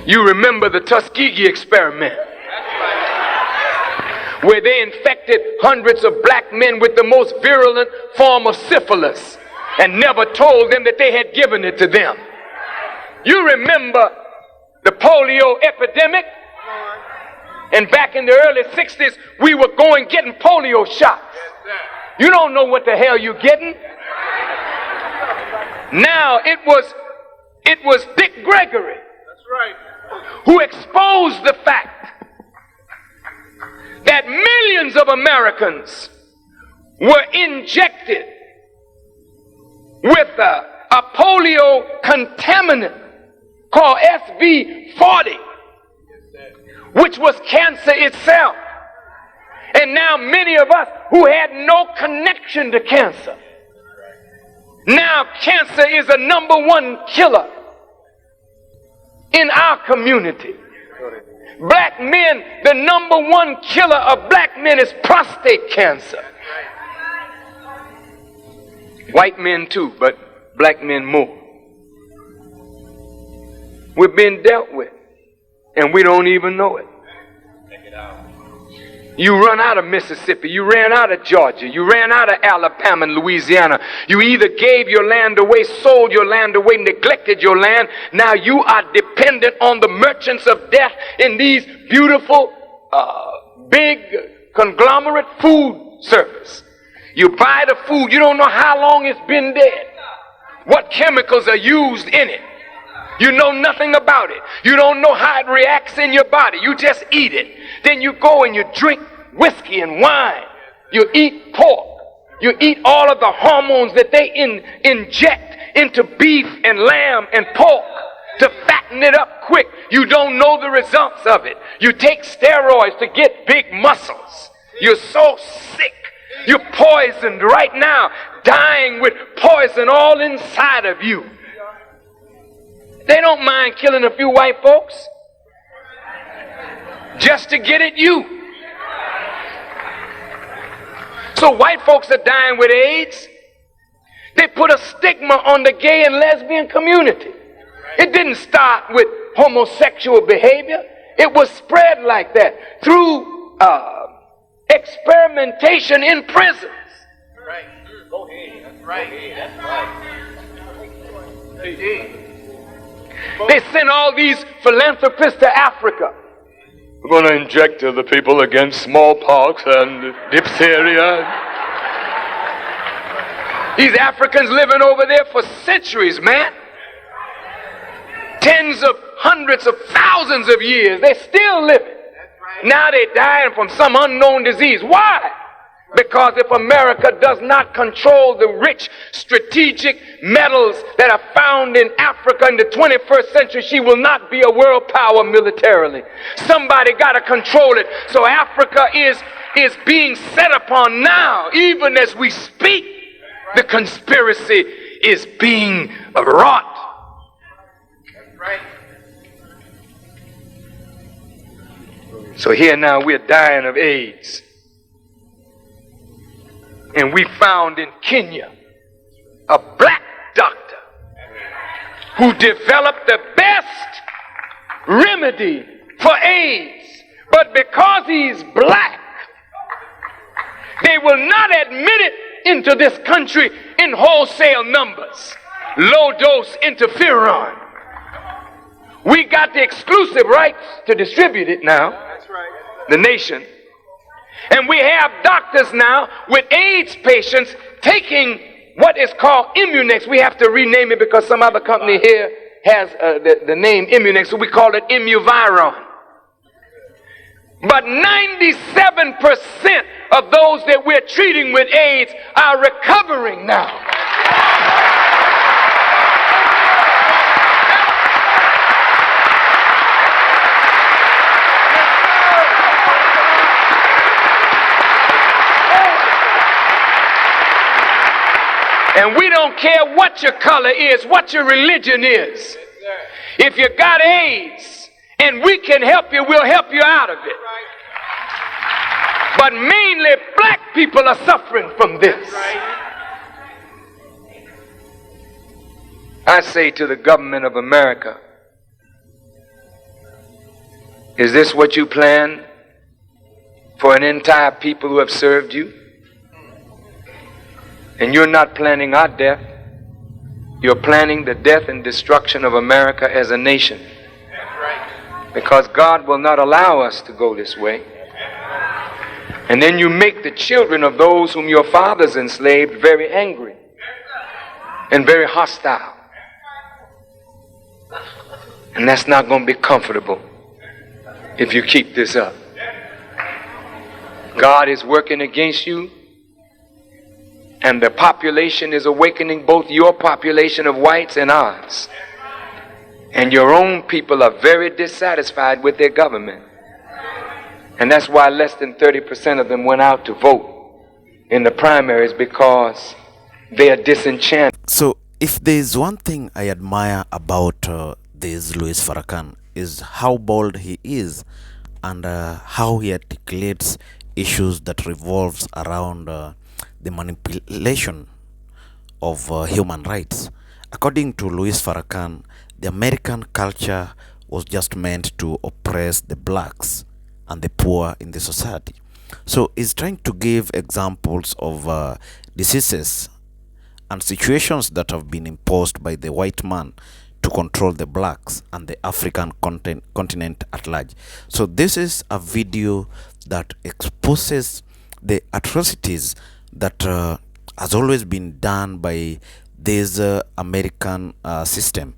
You remember the Tuskegee experiment, where they infected hundreds of black men with the most virulent form of syphilis and never told them that they had given it to them. You remember the polio epidemic? And back in the early 60s, we were getting polio shots. You don't know what the hell you're getting. Now it was Dick Gregory who exposed the fact that millions of Americans were injected with a polio contaminant called SV40, which was cancer itself. And now many of us who had no connection to cancer, now cancer is the #1 killer in our community. Black men, the #1 killer of black men is prostate cancer. White men too, but black men more. We're being dealt with, and we don't even know it. You run out of Mississippi, you ran out of Georgia, you ran out of Alabama and Louisiana. You either gave your land away, sold your land away, neglected your land. Now you are dependent on the merchants of death in these beautiful, big conglomerate food service. You buy the food, you don't know how long it's been dead, what chemicals are used in it. You know nothing about it. You don't know how it reacts in your body. You just eat it. Then you go and you drink whiskey and wine. You eat pork. You eat all of the hormones that they inject into beef and lamb and pork to fatten it up quick. You don't know the results of it. You take steroids to get big muscles. You're so sick. You're poisoned right now, dying with poison all inside of you. They don't mind killing a few white folks just to get at you. So white folks are dying with AIDS. They put a stigma on the gay and lesbian community. It didn't start with homosexual behavior. It was spread like that through experimentation in prisons. Right. Go ahead. That's right. That's right. They sent all these philanthropists to Africa. We're going to inject the people against smallpox and diphtheria. These Africans living over there for centuries, man. Tens of hundreds of thousands of years. They're still living. Now they're dying from some unknown disease. Why? Because if America does not control the rich strategic metals that are found in Africa in the 21st century, she will not be a world power militarily. Somebody got to control it. So Africa is being set upon now, even as we speak. The conspiracy is being wrought. Right. So here now we're dying of AIDS. And we found in Kenya a black doctor who developed the best remedy for AIDS. But because he's black, they will not admit it into this country in wholesale numbers. Low dose interferon. We got the exclusive rights to distribute it now. That's right. The nation. And we have doctors now with AIDS patients taking what is called Immunex. We have to rename it because some other company here has the name Immunex, so we call it Immuviron. But 97% of those that we're treating with AIDS are recovering now. And we don't care what your color is, what your religion is. If you got AIDS and we can help you, we'll help you out of it. But mainly black people are suffering from this. I say to the government of America, Is this what you plan for an entire people who have served you? And you're not planning our death. You're planning the death and destruction of America as a nation. Because God will not allow us to go this way. And then you make the children of those whom your fathers enslaved very angry and very hostile. And that's not going to be comfortable if you keep this up. God is working against you, and the population is awakening, both your population of whites and ours. And your own people are very dissatisfied with their government. And that's why less than 30% of them went out to vote in the primaries, because they are disenchanted. So if there is one thing I admire about this Louis Farrakhan, is how bold he is, and how he articulates issues that revolves around the manipulation of human rights. According to Louis Farrakhan, the American culture was just meant to oppress the blacks and the poor in the society. So he's trying to give examples of diseases and situations that have been imposed by the white man to control the blacks and the African continent at large. So this is a video that exposes the atrocities that has always been done by this American system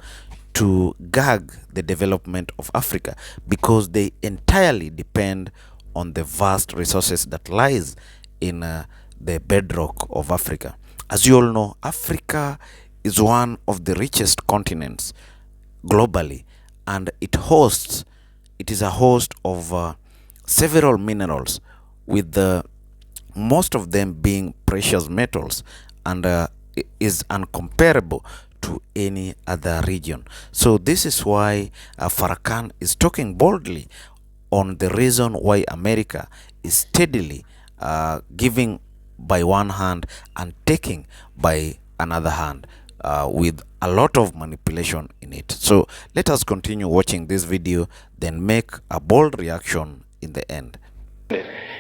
to gag the development of Africa, because they entirely depend on the vast resources that lies in the bedrock of Africa. As you all know, Africa is one of the richest continents globally, and it is a host of several minerals, with most of them being precious metals, and is uncomparable to any other region. So this is why Farrakhan is talking boldly on the reason why America is steadily giving by one hand and taking by another hand, with a lot of manipulation in it. So let us continue watching this video, then make a bold reaction in the end.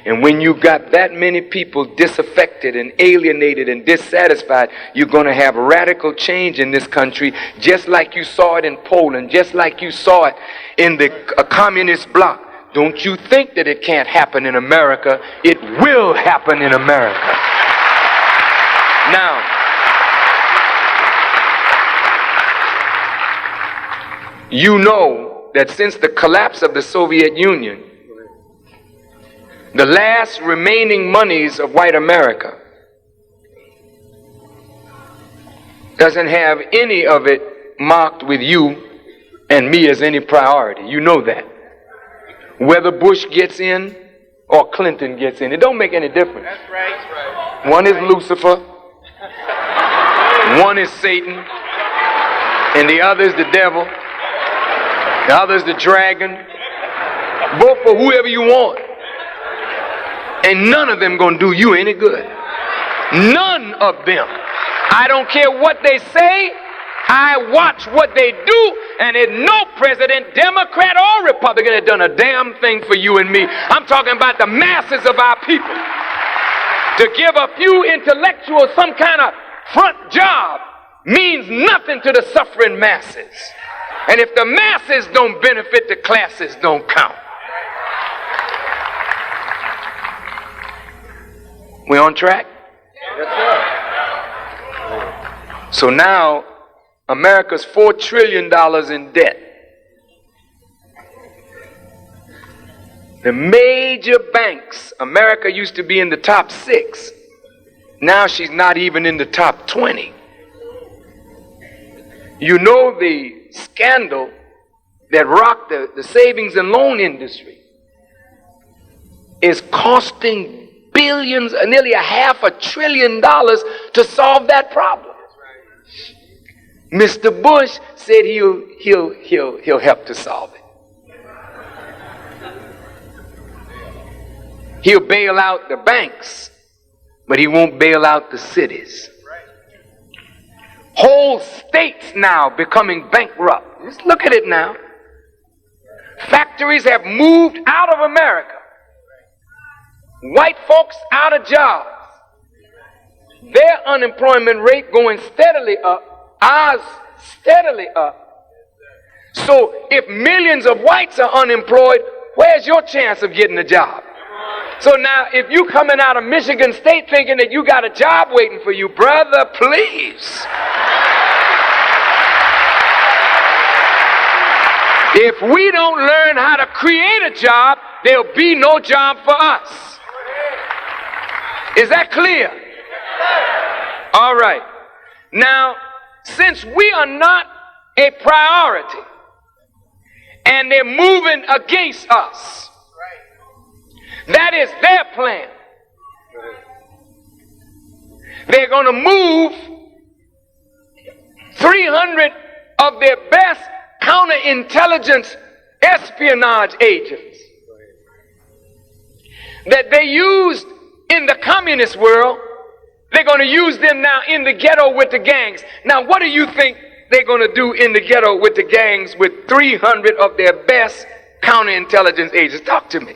And when you got that many people disaffected and alienated and dissatisfied, you're going to have radical change in this country, just like you saw it in Poland, just like you saw it in the communist bloc. Don't you think that it can't happen in America? It will happen in America. Now, you know that since the collapse of the Soviet Union, the last remaining monies of white America doesn't have any of it marked with you and me as any priority. You know that. Whether Bush gets in or Clinton gets in, it don't make any difference. That's right. That's right. One is Lucifer, one is Satan, and the other is the devil, the other is the dragon. Vote for whoever you want. And none of them gonna do you any good. None of them. I don't care what they say. I watch what they do, and there's no president, Democrat or Republican, that done a damn thing for you and me. I'm talking about the masses of our people. To give a few intellectuals some kind of front job means nothing to the suffering masses. And if the masses don't benefit, the classes don't count. We on track? Yes, sir. So now, America's $4 trillion in debt. The major banks, America used to be in the top 6. Now she's not even in the top 20. You know the scandal that rocked the savings and loan industry is costing billions, nearly $500 billion to solve that problem. Mr. Bush said he'll help to solve it. He'll bail out the banks, but he won't bail out the cities. Whole states now becoming bankrupt. Just look at it now. Factories have moved out of America. White folks out of jobs. Their unemployment rate going steadily up, ours steadily up. So if millions of whites are unemployed, where's your chance of getting a job? So now if you coming out of Michigan State thinking that you got a job waiting for you, brother, please. If we don't learn how to create a job, there'll be no job for us. Is that clear? All right. Now, since we are not a priority and they're moving against us, that is their plan. They're going to move 300 of their best counterintelligence espionage agents that they used in the communist world. They're going to use them now in the ghetto with the gangs. Now, what do you think they're going to do in the ghetto with the gangs with 300 of their best counterintelligence agents? Talk to me.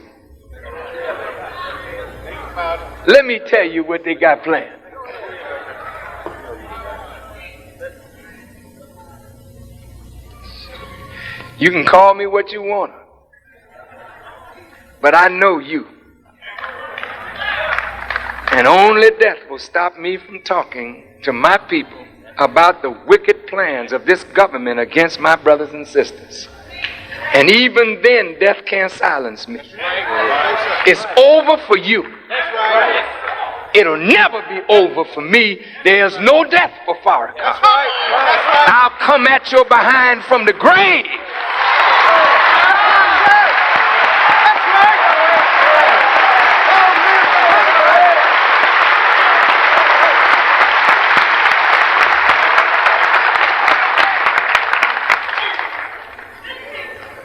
Let me tell you what they got planned. You can call me what you want, but I know you. And only death will stop me from talking to my people about the wicked plans of this government against my brothers and sisters. And even then, death can't silence me. It's over for you. It'll never be over for me. There's no death for Farrakhan. I'll come at your behind from the grave.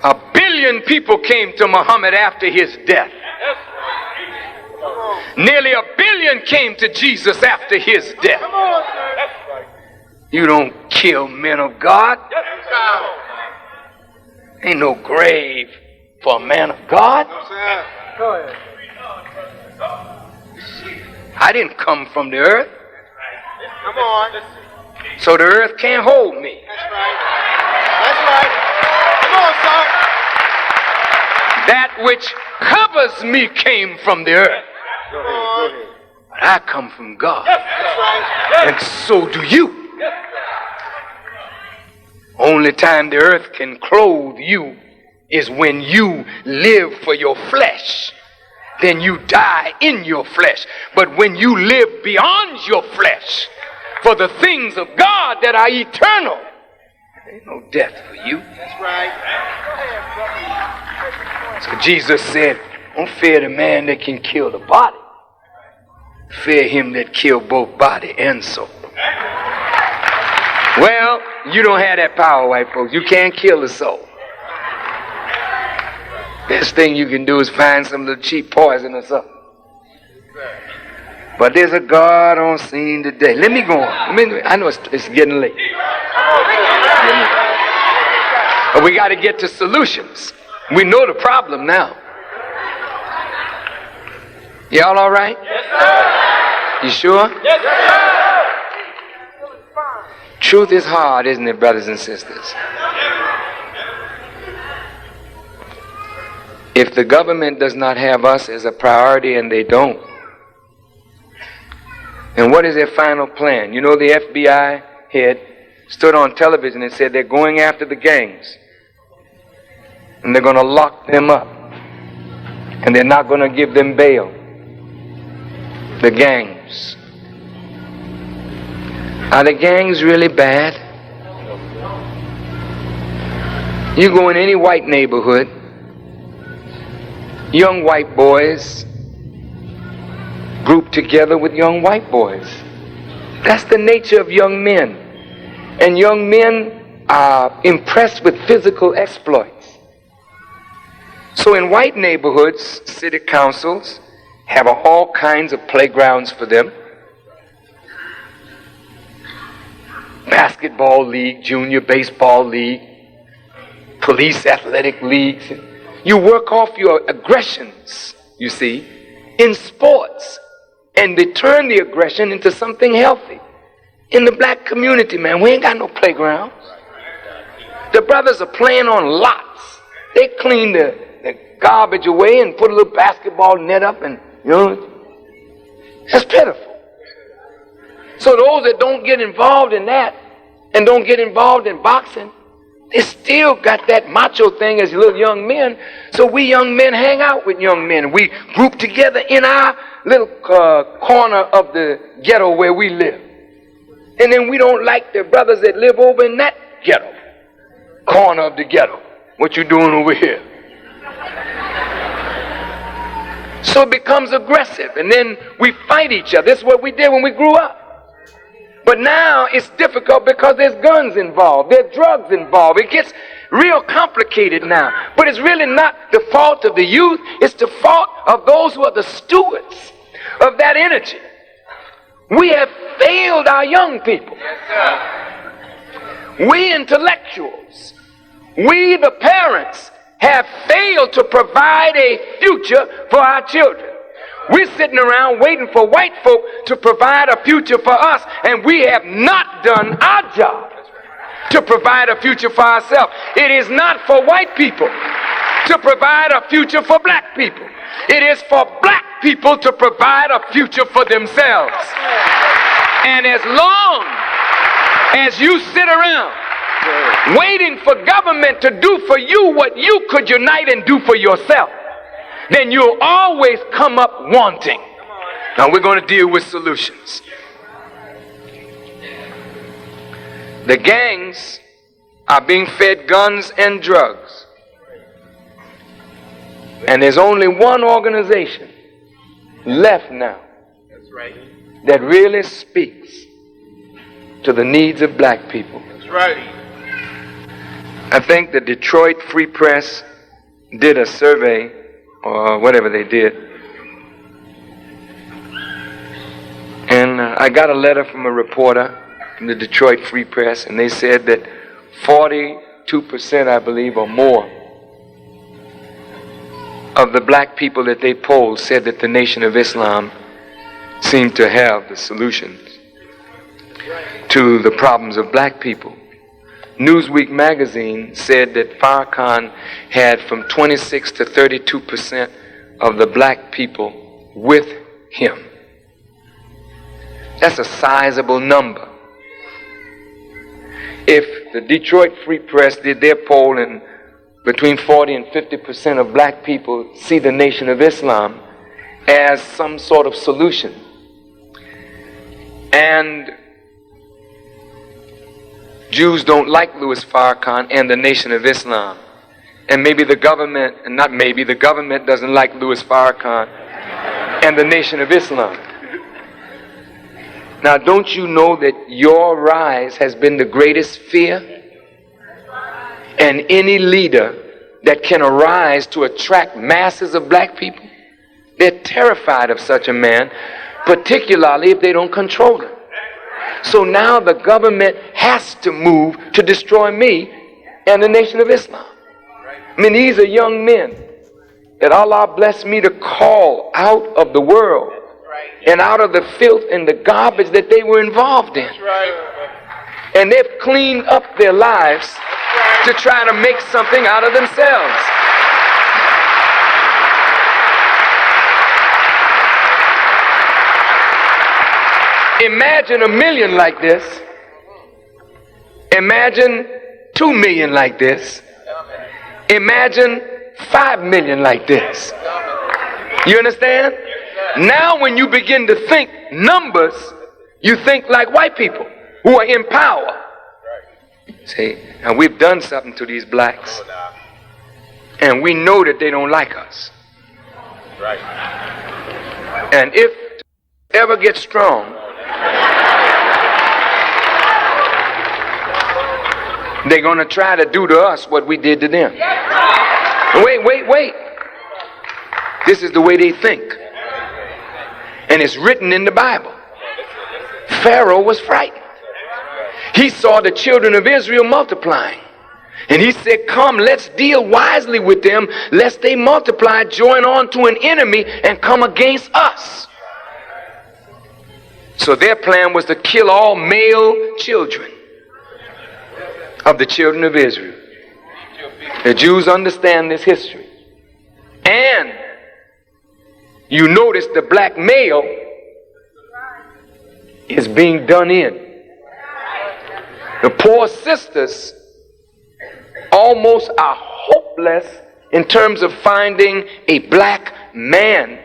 A billion people came to Muhammad after his death. Nearly a billion came to Jesus after his death. You don't kill men of God. Ain't no grave for a man of God. I didn't come from the earth. Come on. So the earth can't hold me. That's right. That's right. Come on, son. That which covers me came from the earth. Come on. But I come from God. That's right. And so do you. Only time the earth can clothe you is when you live for your flesh. Then you die in your flesh. But when you live beyond your flesh for the things of God that are eternal, there ain't no death for you. That's right. So Jesus said, don't fear the man that can kill the body. Fear him that kill both body and soul. Well, you don't have that power, white folks. You can't kill the soul. Best thing you can do is find some little cheap poison or something. But there's a God on scene today. Let me go on. I know it's getting late. But we got to get to solutions. We know the problem now. Y'all all right? Yes, sir. You sure? Yes, sir. Truth is hard, isn't it, brothers and sisters? If the government does not have us as a priority, and they don't, and what is their final plan? You know, the FBI head stood on television and said they're going after the gangs. And they're going to lock them up. And they're not going to give them bail. The gangs. Are the gangs really bad? You go in any white neighborhood, young white boys group together with young white boys. That's the nature of young men. And young men are impressed with physical exploits. So in white neighborhoods, city councils have all kinds of playgrounds for them. Basketball league, junior baseball league, police athletic leagues. You work off your aggressions, you see, in sports, and they turn the aggression into something healthy. In the black community, man, we ain't got no playgrounds. The brothers are playing on lots. They clean the garbage away and put a little basketball net up, and that's pitiful. So those that don't get involved in that and don't get involved in boxing, they still got that macho thing as little young men. So we young men hang out with young men. We group together in our little corner of the ghetto where we live. And then we don't like the brothers that live over in that ghetto, corner of the ghetto. What you doing over here? So it becomes aggressive, and then we fight each other. This is what we did when we grew up. But now it's difficult because there's guns involved, there's drugs involved. It gets real complicated now. But it's really not the fault of the youth, it's the fault of those who are the stewards of that energy. We have failed our young people. We intellectuals, we the parents, have failed to provide a future for our children. We're sitting around waiting for white folk to provide a future for us, and we have not done our job to provide a future for ourselves. It is not for white people to provide a future for black people. It is for black people to provide a future for themselves. And as long as you sit around waiting for government to do for you what you could unite and do for yourself, then you'll always come up wanting. Now we're going to deal with solutions. The gangs are being fed guns and drugs. And there's only one organization left now that really speaks to the needs of black people. That's right. I think the Detroit Free Press did a survey, or whatever they did, and I got a letter from a reporter from the Detroit Free Press, and they said that 42%, I believe, or more of the black people that they polled said that the Nation of Islam seemed to have the solutions to the problems of black people. Newsweek magazine said that Farrakhan had from 26 to 32% of the black people with him. That's a sizable number. If the Detroit Free Press did their poll and between 40 and 50% of black people see the Nation of Islam as some sort of solution, and Jews don't like Louis Farrakhan and the Nation of Islam, and maybe the government, and not maybe, the government doesn't like Louis Farrakhan and the Nation of Islam. Now, don't you know that your rise has been the greatest fear? And any leader that can arise to attract masses of black people, they're terrified of such a man, particularly if they don't control him. So now the government has to move to destroy me and the Nation of Islam. I mean, these are young men that Allah blessed me to call out of the world and out of the filth and the garbage that they were involved in. And they've cleaned up their lives to try to make something out of themselves. Imagine 1 million like this. Imagine 2 million like this. Imagine 5 million like this. You understand? Now when you begin to think numbers, you think like white people who are in power. See, and we've done something to these blacks, and we know that they don't like us. And if ever get strong, they're going to try to do to us what we did to them. Wait. This is the way they think. And it's written in the Bible. Pharaoh was frightened. He saw the children of Israel multiplying. And he said, come, let's deal wisely with them, lest they multiply, join on to an enemy, and come against us. So their plan was to kill all male children of the children of Israel. The Jews understand this history. And you notice the black male is being done in. The poor sisters almost are hopeless in terms of finding a black man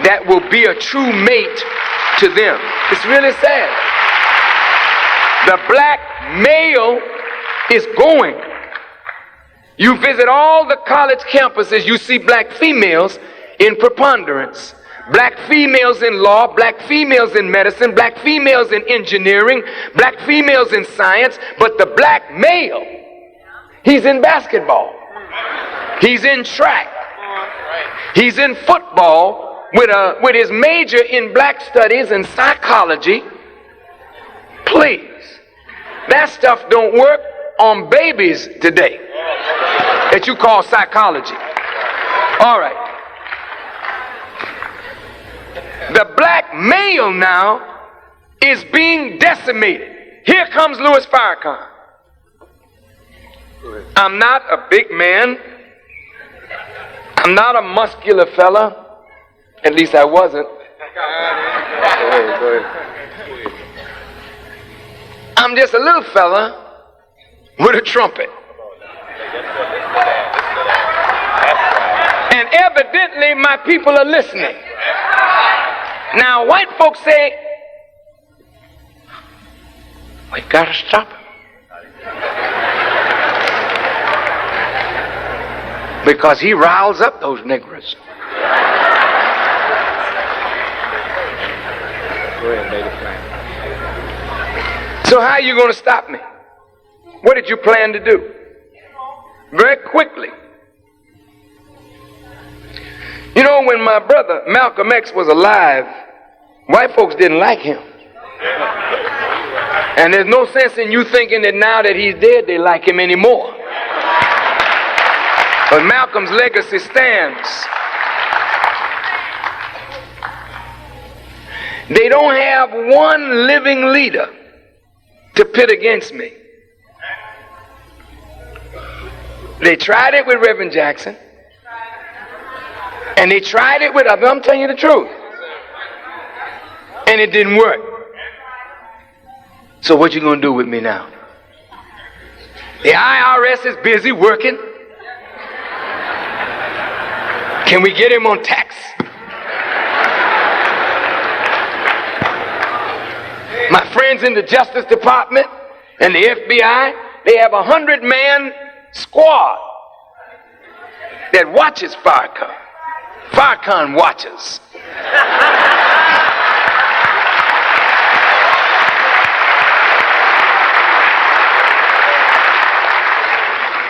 that will be a true mate to them. It's really sad. The black male is going. You visit all the college campuses, you see black females in preponderance. Black females in law, black females in medicine, black females in engineering, black females in science, but the black male, he's in basketball, he's in track, he's in football with his major in black studies and psychology. Please, that stuff don't work on babies today that you call psychology. All right. The black male now is being decimated. Here comes Louis Farrakhan. I'm not a big man. I'm not a muscular fella. At least I wasn't. Go ahead. I'm just a little fella with a trumpet. And evidently my people are listening. Now white folks say, we gotta stop him. Because he riles up those niggers. So how are you going to stop me? What did you plan to do? Very quickly. You know, when my brother Malcolm X was alive, white folks didn't like him. And there's no sense in you thinking that now that he's dead, they like him anymore. But Malcolm's legacy stands. They don't have one living leader to pit against me. They tried it with Reverend Jackson. And they tried it with, I'm telling you the truth. And it didn't work. So what you gonna do with me now? The IRS is busy working. Can we get him on tax? My friends in the Justice Department and the FBI, they have a 100-man squad that watches Farrakhan. Farrakhan watches.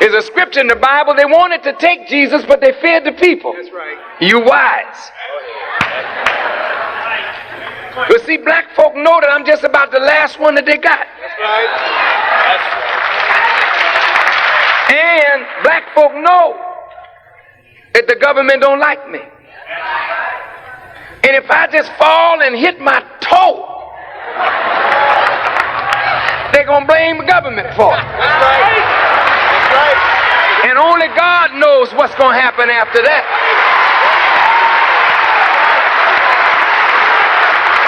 There's a scripture in the Bible, they wanted to take Jesus, but they feared the people. That's right. You wise. But see, black folk know that I'm just about the last one that they got. That's right. And black folk know that the government don't like me. And if I just fall and hit my toe, they're going to blame the government for it. That's right. That's right. And only God knows what's going to happen after that.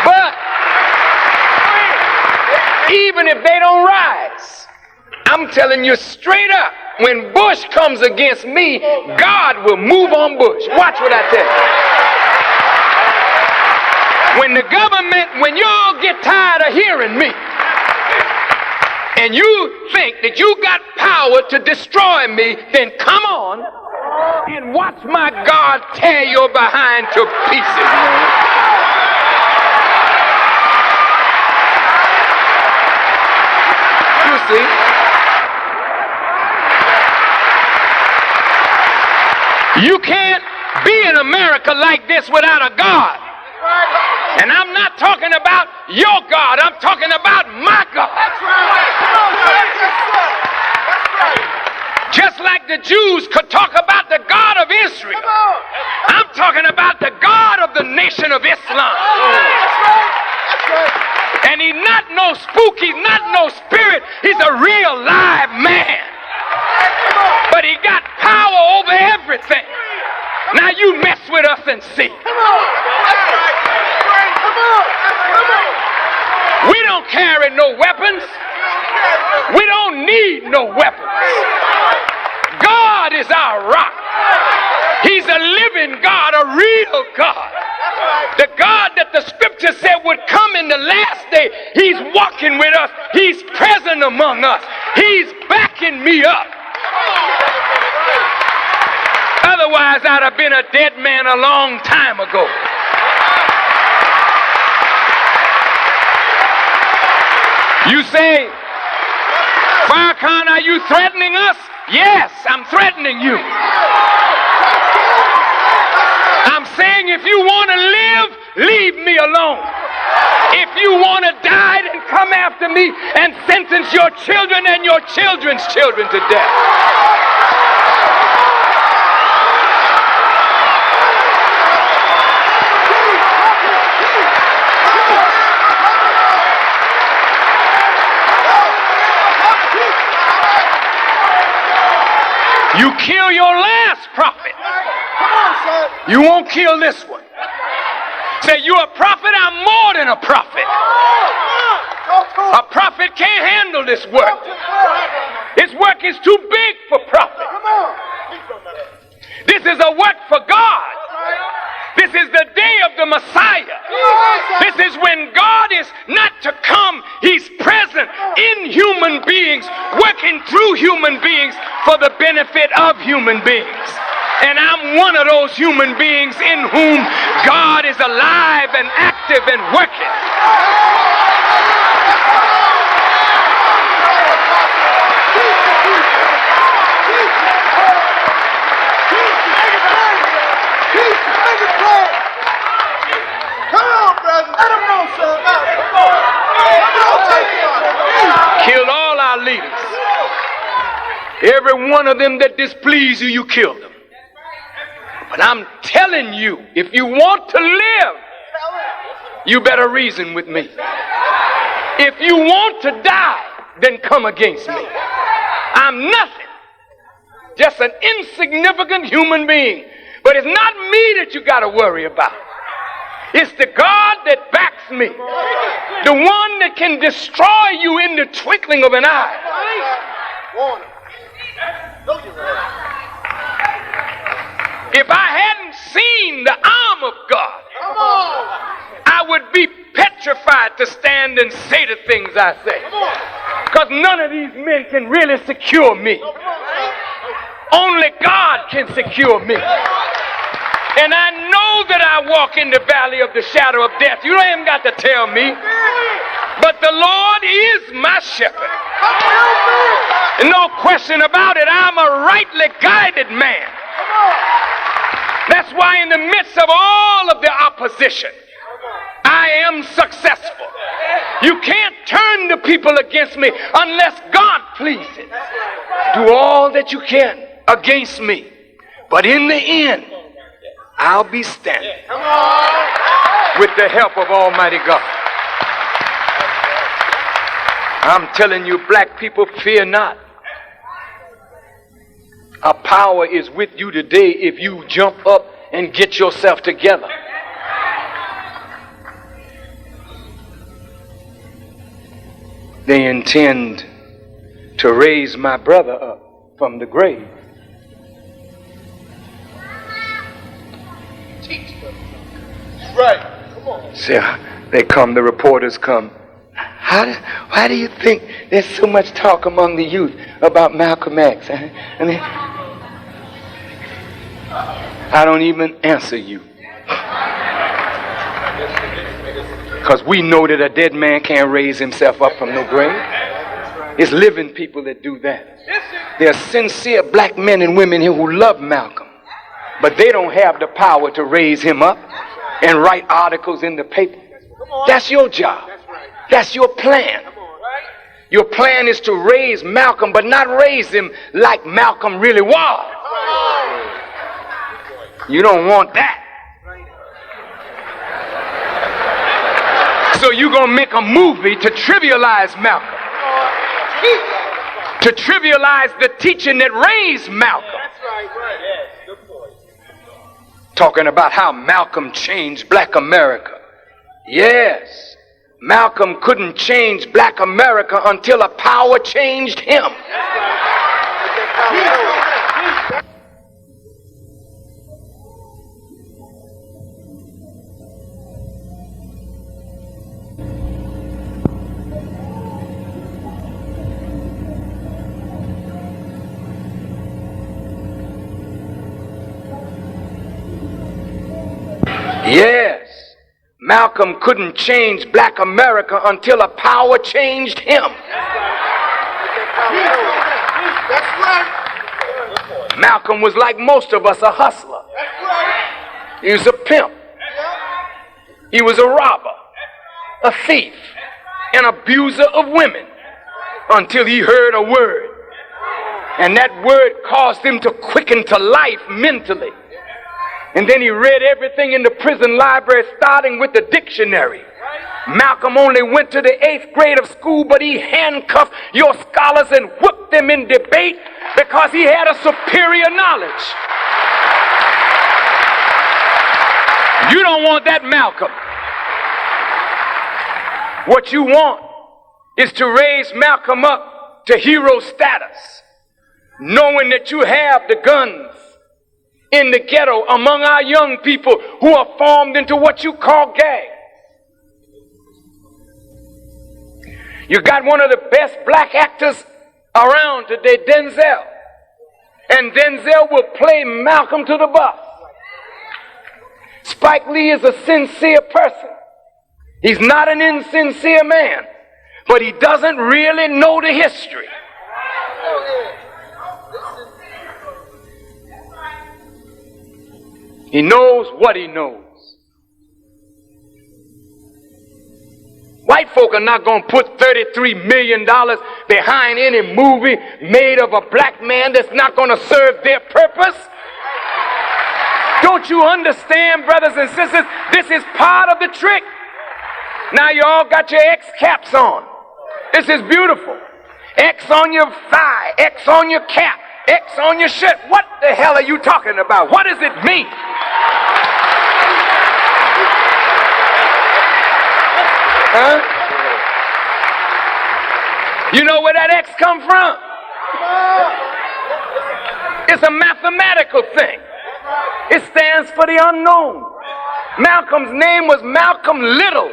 But even if they don't rise, I'm telling you straight up, when Bush comes against me, God will move on Bush. Watch what I tell you. When the government, when y'all get tired of hearing me, and you think that you got power to destroy me, then come on and watch my God tear your behind to pieces, man. You see? You can't be in America like this without a God. And I'm not talking about your God. I'm talking about my God. That's right. That's right. Just like the Jews could talk about the God of Israel, I'm talking about the God of the Nation of Islam. And he's not no spook, he's not no spirit, he's a real live man. But he got power over everything. Now you mess with us and see. We don't carry no weapons. We don't need no weapons. God is our rock. He's a living God, a real God. The God that the scripture said would come in the last day. He's walking with us. He's present among us. He's backing me up. Otherwise, I'd have been a dead man a long time ago. You say, Farrakhan, are you threatening us? Yes, I'm threatening you. I'm saying if you want to live, leave me alone. If you want to die, then come after me and sentence your children and your children's children to death. You kill your last prophet. You won't kill this one. Say, you're a prophet, I'm more than a prophet. A prophet can't handle this work. This work is too big for prophet. This is a work for God. This is the day of the Messiah. This is when God is not to come. He's present in human beings, working through human beings for the benefit of human beings. And I'm one of those human beings in whom God is alive and active and working. Killed all our leaders. Every one of them that displease you, you killed them. But I'm telling you, if you want to live, you better reason with me. If you want to die, then come against me. I'm nothing. Just an insignificant human being. But it's not me that you got to worry about. It's the God that backs me. The one that can destroy you in the twinkling of an eye. If I hadn't seen the arm of God, I would be petrified to stand and say the things I say. Because none of these men can really secure me. Only God can secure me. And I know that I walk in the valley of the shadow of death. You ain't got to tell me. But the Lord is my shepherd. No question about it. I'm a rightly guided man. That's why in the midst of all of the opposition, I am successful. You can't turn the people against me unless God pleases. Do all that you can against me. But in the end, I'll be standing with the help of Almighty God. I'm telling you, black people, fear not. Our power is with you today if you jump up and get yourself together. They intend to raise my brother up from the grave. Right. Come on. See, the reporters come. Why do you think there's so much talk among the youth about Malcolm X? I mean, I don't even answer you. Because we know that a dead man can't raise himself up from no grave. It's living people that do that. There are sincere black men and women here who love Malcolm, but they don't have the power to raise him up and write articles in the paper. That's your job. That's your plan. Your plan is to raise Malcolm, but not raise him like Malcolm really was. You don't want that. So you're going to make a movie to trivialize Malcolm. To trivialize the teaching that raised Malcolm. Talking about how Malcolm changed black America. Yes, Malcolm couldn't change black America until a power changed him. Yes, Malcolm couldn't change black America until a power changed him. That's right. Malcolm was like most of us, a hustler. That's right. He was a pimp. He was a robber, a thief, an abuser of women until he heard a word. And that word caused him to quicken to life mentally. And then he read everything in the prison library, starting with the dictionary. Malcolm only went to the 8th grade of school, but he handcuffed your scholars and whipped them in debate because he had a superior knowledge. You don't want that, Malcolm. What you want is to raise Malcolm up to hero status, knowing that you have the guns in the ghetto among our young people who are formed into what you call gangs. You got one of the best black actors around today, Denzel. And Denzel will play Malcolm to the bus. Spike Lee is a sincere person. He's not an insincere man, but he doesn't really know the history. He knows what he knows. White folk are not going to put $33 million behind any movie made of a black man that's not going to serve their purpose. Don't you understand, brothers and sisters? This is part of the trick. Now you all got your X caps on. This is beautiful. X on your thigh, X on your cap, X on your shirt. What the hell are you talking about? What does it mean? Huh? You know where that X come from? It's a mathematical thing. It stands for the unknown. Malcolm's name was Malcolm Little.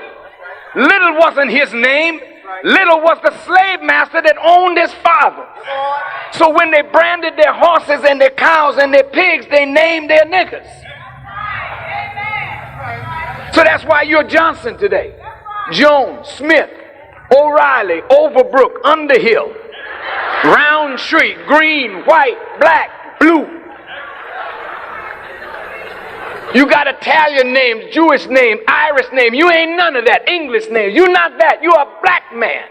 Little wasn't his name. Little was the slave master that owned his father. So when they branded their horses and their cows and their pigs, they named their niggas. So that's why you're Johnson today. Jones, Smith, O'Reilly, Overbrook, Underhill, Roundtree, green, white, black, blue. You got Italian names, Jewish name, Irish name. You ain't none of that. English name. You're not that. You're a black man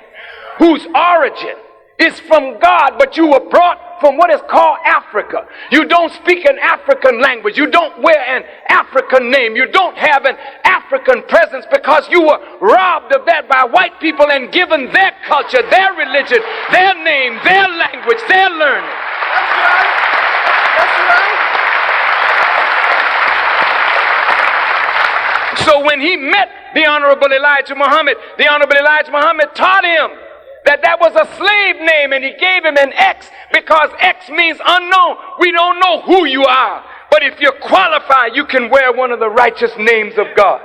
whose origin is from God, but you were brought from what is called Africa. You don't speak an African language. You don't wear an African name. You don't have an African presence because you were robbed of that by white people and given their culture, their religion, their name, their language, their learning. That's right. That's right. So when he met the Honorable Elijah Muhammad taught him that was a slave name, and he gave him an X because X means unknown. We don't know who you are, but if you're qualified, you can wear one of the righteous names of God.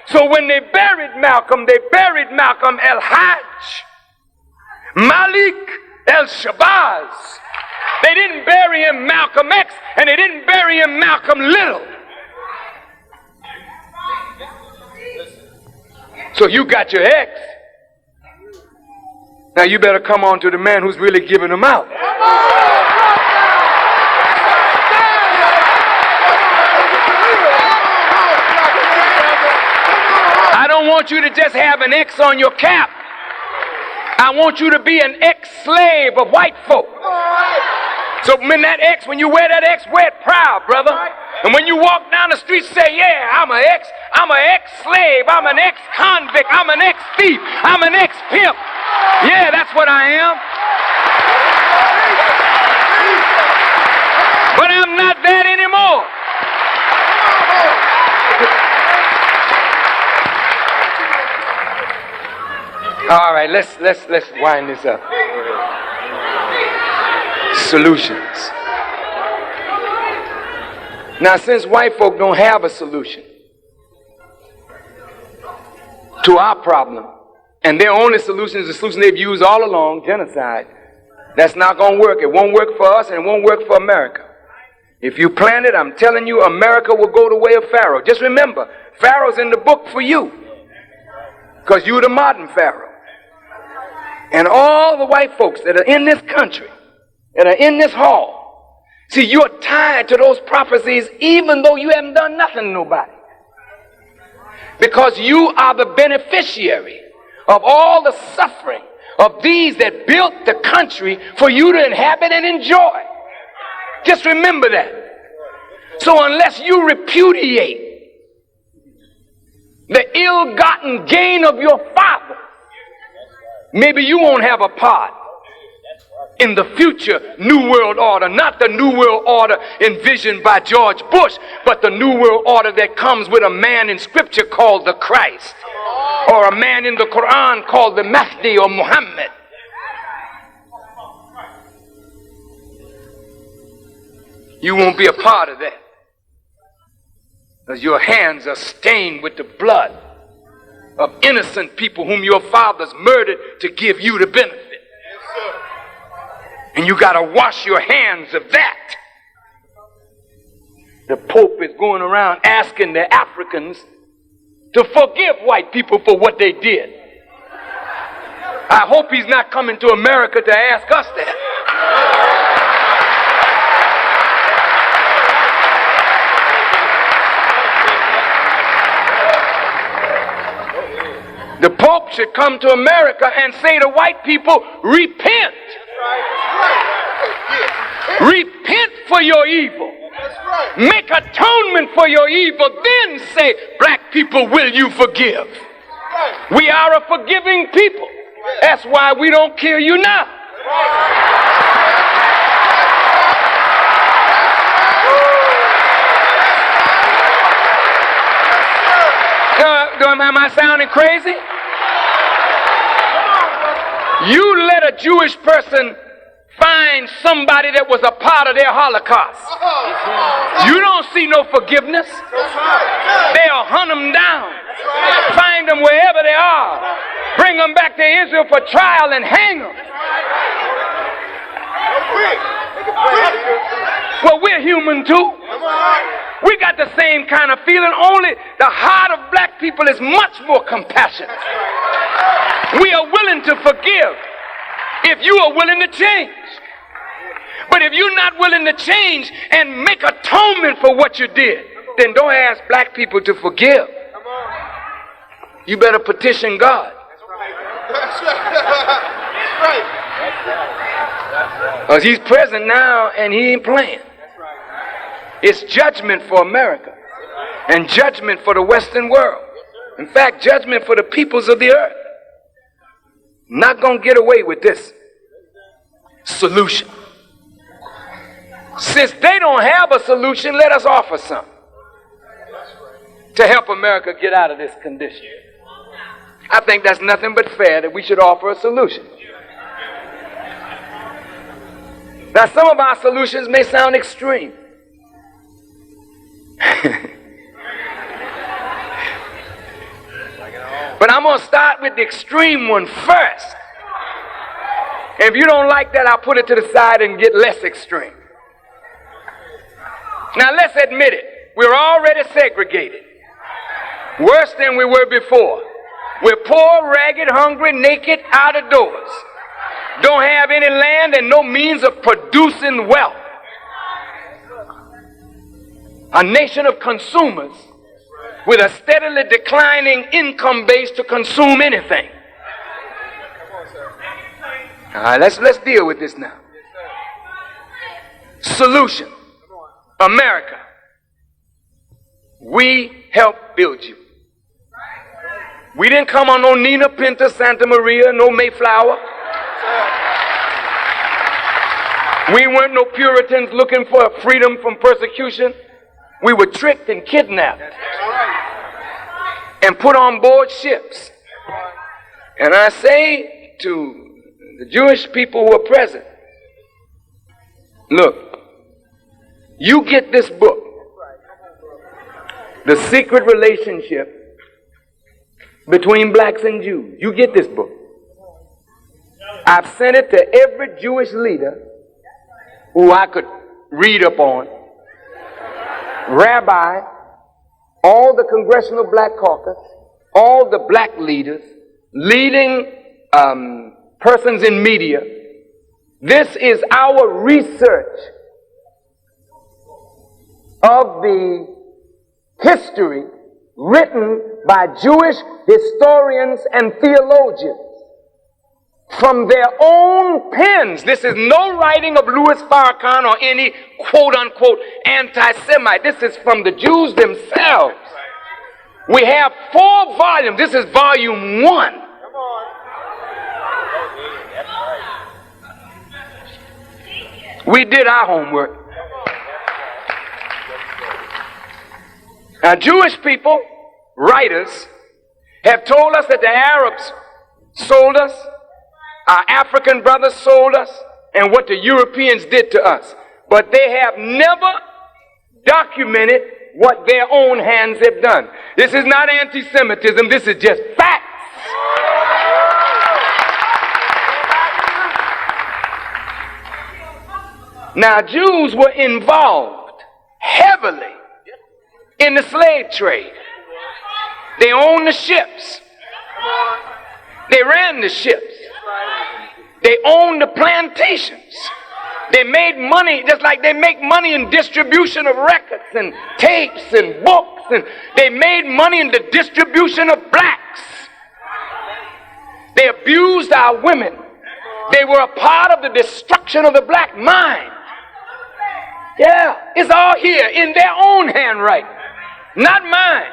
So when they buried Malcolm El-Hajj Malik El-Shabazz. They didn't bury him Malcolm X, and they didn't bury him Malcolm Little. So you got your X. Now you better come on to the man who's really giving them out. I don't want you to just have an X on your cap. I want you to be an ex-slave of white folk. So when you wear that X, wear it proud, brother. And when you walk down the street, say, yeah, I'm an ex-slave, I'm an ex-convict, I'm an ex-thief, I'm an ex-pimp. Yeah, that's what I am. But I'm not that anymore. All right, let's wind this up. Solutions. Now, since white folk don't have a solution to our problem, and their only solution is the solution they've used all along, genocide, that's not going to work. It won't work for us, and it won't work for America. If you plan it, I'm telling you, America will go the way of Pharaoh. Just remember, Pharaoh's in the book for you, because you're the modern Pharaoh. And all the white folks that are in this country, that are in this hall, see, you're tied to those prophecies even though you haven't done nothing to nobody. Because you are the beneficiary of all the suffering of these that built the country for you to inhabit and enjoy. Just remember that. So unless you repudiate the ill-gotten gain of your father, maybe you won't have a part in the future New World Order. Not the New World Order envisioned by George Bush, but the New World Order that comes with a man in Scripture called the Christ, or a man in the Quran called the Mahdi or Muhammad. You won't be a part of that, because your hands are stained with the blood of innocent people whom your fathers murdered to give you the benefit. And you got to wash your hands of that. The Pope is going around asking the Africans to forgive white people for what they did. I hope he's not coming to America to ask us that. The Pope should come to America and say to white people, repent. Repent for your evil. Make atonement for your evil. Then say, black people, will you forgive? We are a forgiving people. That's why we don't kill you now. Am I sounding crazy? You let a Jewish person find somebody that was a part of their Holocaust. You don't see no forgiveness. They'll hunt them down, find them wherever they are, bring them back to Israel for trial and hang them. Well, we're human too. We got the same kind of feeling, only the heart of black people is much more compassionate. We are willing to forgive if you are willing to change. But if you're not willing to change and make atonement for what you did, then don't ask black people to forgive. You better petition God. That's right. Because he's present now and he ain't playing. It's judgment for America and judgment for the Western world. In fact, judgment for the peoples of the earth. Not going to get away with this solution. Since they don't have a solution, let us offer some to help America get out of this condition. I think that's nothing but fair that we should offer a solution. Now, some of our solutions may sound extreme. But I'm going to start with the extreme one first. And if you don't like that, I'll put it to the side and get less extreme. Now, let's admit it. We're already segregated. Worse than we were before. We're poor, ragged, hungry, naked, out of doors. Don't have any land and no means of producing wealth. A nation of consumers with a steadily declining income base to consume anything. All right, let's deal with this now. Solution. America. We help build you. We didn't come on no Nina Pinta, Santa Maria, no Mayflower. We weren't no Puritans looking for freedom from persecution. We were tricked and kidnapped and put on board ships. And I say to the Jewish people who are present, look, you get this book, The Secret Relationship Between Blacks and Jews. You get this book. I've sent it to every Jewish leader who I could read up on, rabbi, all the Congressional Black Caucus, all the black leaders, leading persons in media. This is our research of the history written by Jewish historians and theologians from their own pens. This is no writing of Louis Farrakhan or any quote-unquote anti-Semite. This is from the Jews themselves. We have 4 volumes. This is volume 1. We did our homework. Now, Jewish people, writers, have told us that the Arabs sold us, our African brothers sold us, and what the Europeans did to us. But they have never documented what their own hands have done. This is not anti-Semitism. This is just facts. Now, Jews were involved heavily in the slave trade. They owned the ships. They ran the ships. They owned the plantations. They made money just like they make money in distribution of records and tapes and books. And they made money in the distribution of blacks. They abused our women. They were a part of the destruction of the black mind. Yeah, it's all here in their own handwriting, not mine.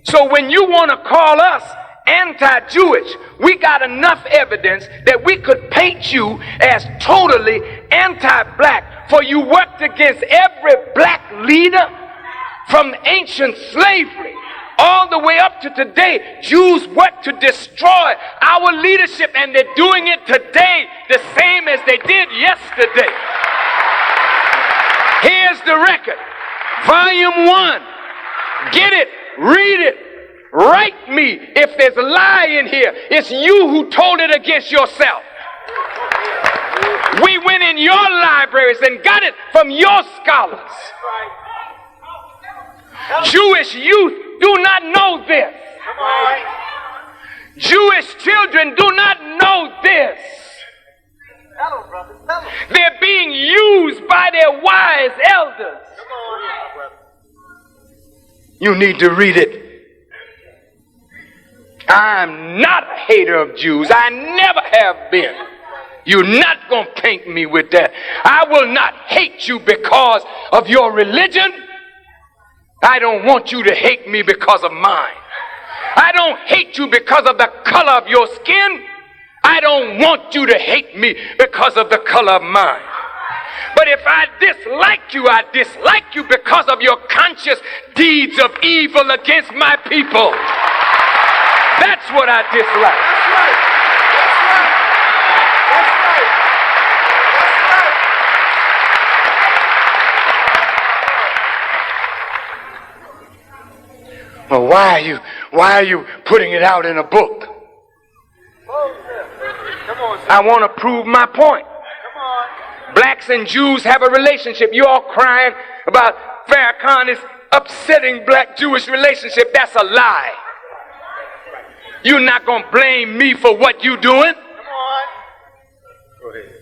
So when you want to call us anti-Jewish, we got enough evidence that we could paint you as totally anti-black, for you worked against every black leader from ancient slavery all the way up to today. Jews work to destroy our leadership, and they're doing it today the same as they did yesterday. Here's the record. Volume 1. Get it. Read it. Write me if there's a lie in here. It's you who told it against yourself. We went in your libraries and got it from your scholars. Jewish youth do not know this. Jewish children do not know this. They're being used by their wise elders. You need to read it. I'm not a hater of Jews. I never have been. You're not going to paint me with that. I will not hate you because of your religion. I don't want you to hate me because of mine. I don't hate you because of the color of your skin. I don't want you to hate me because of the color of mine. But if I dislike you because of your conscious deeds of evil against my people. That's what I dislike. That's right. Well, why are you putting it out in a book? I want to prove my point. Blacks and Jews have a relationship. You all crying about Farrakhan is upsetting black-Jewish relationship. That's a lie. You're not going to blame me for what you're doing. Come on. Go ahead.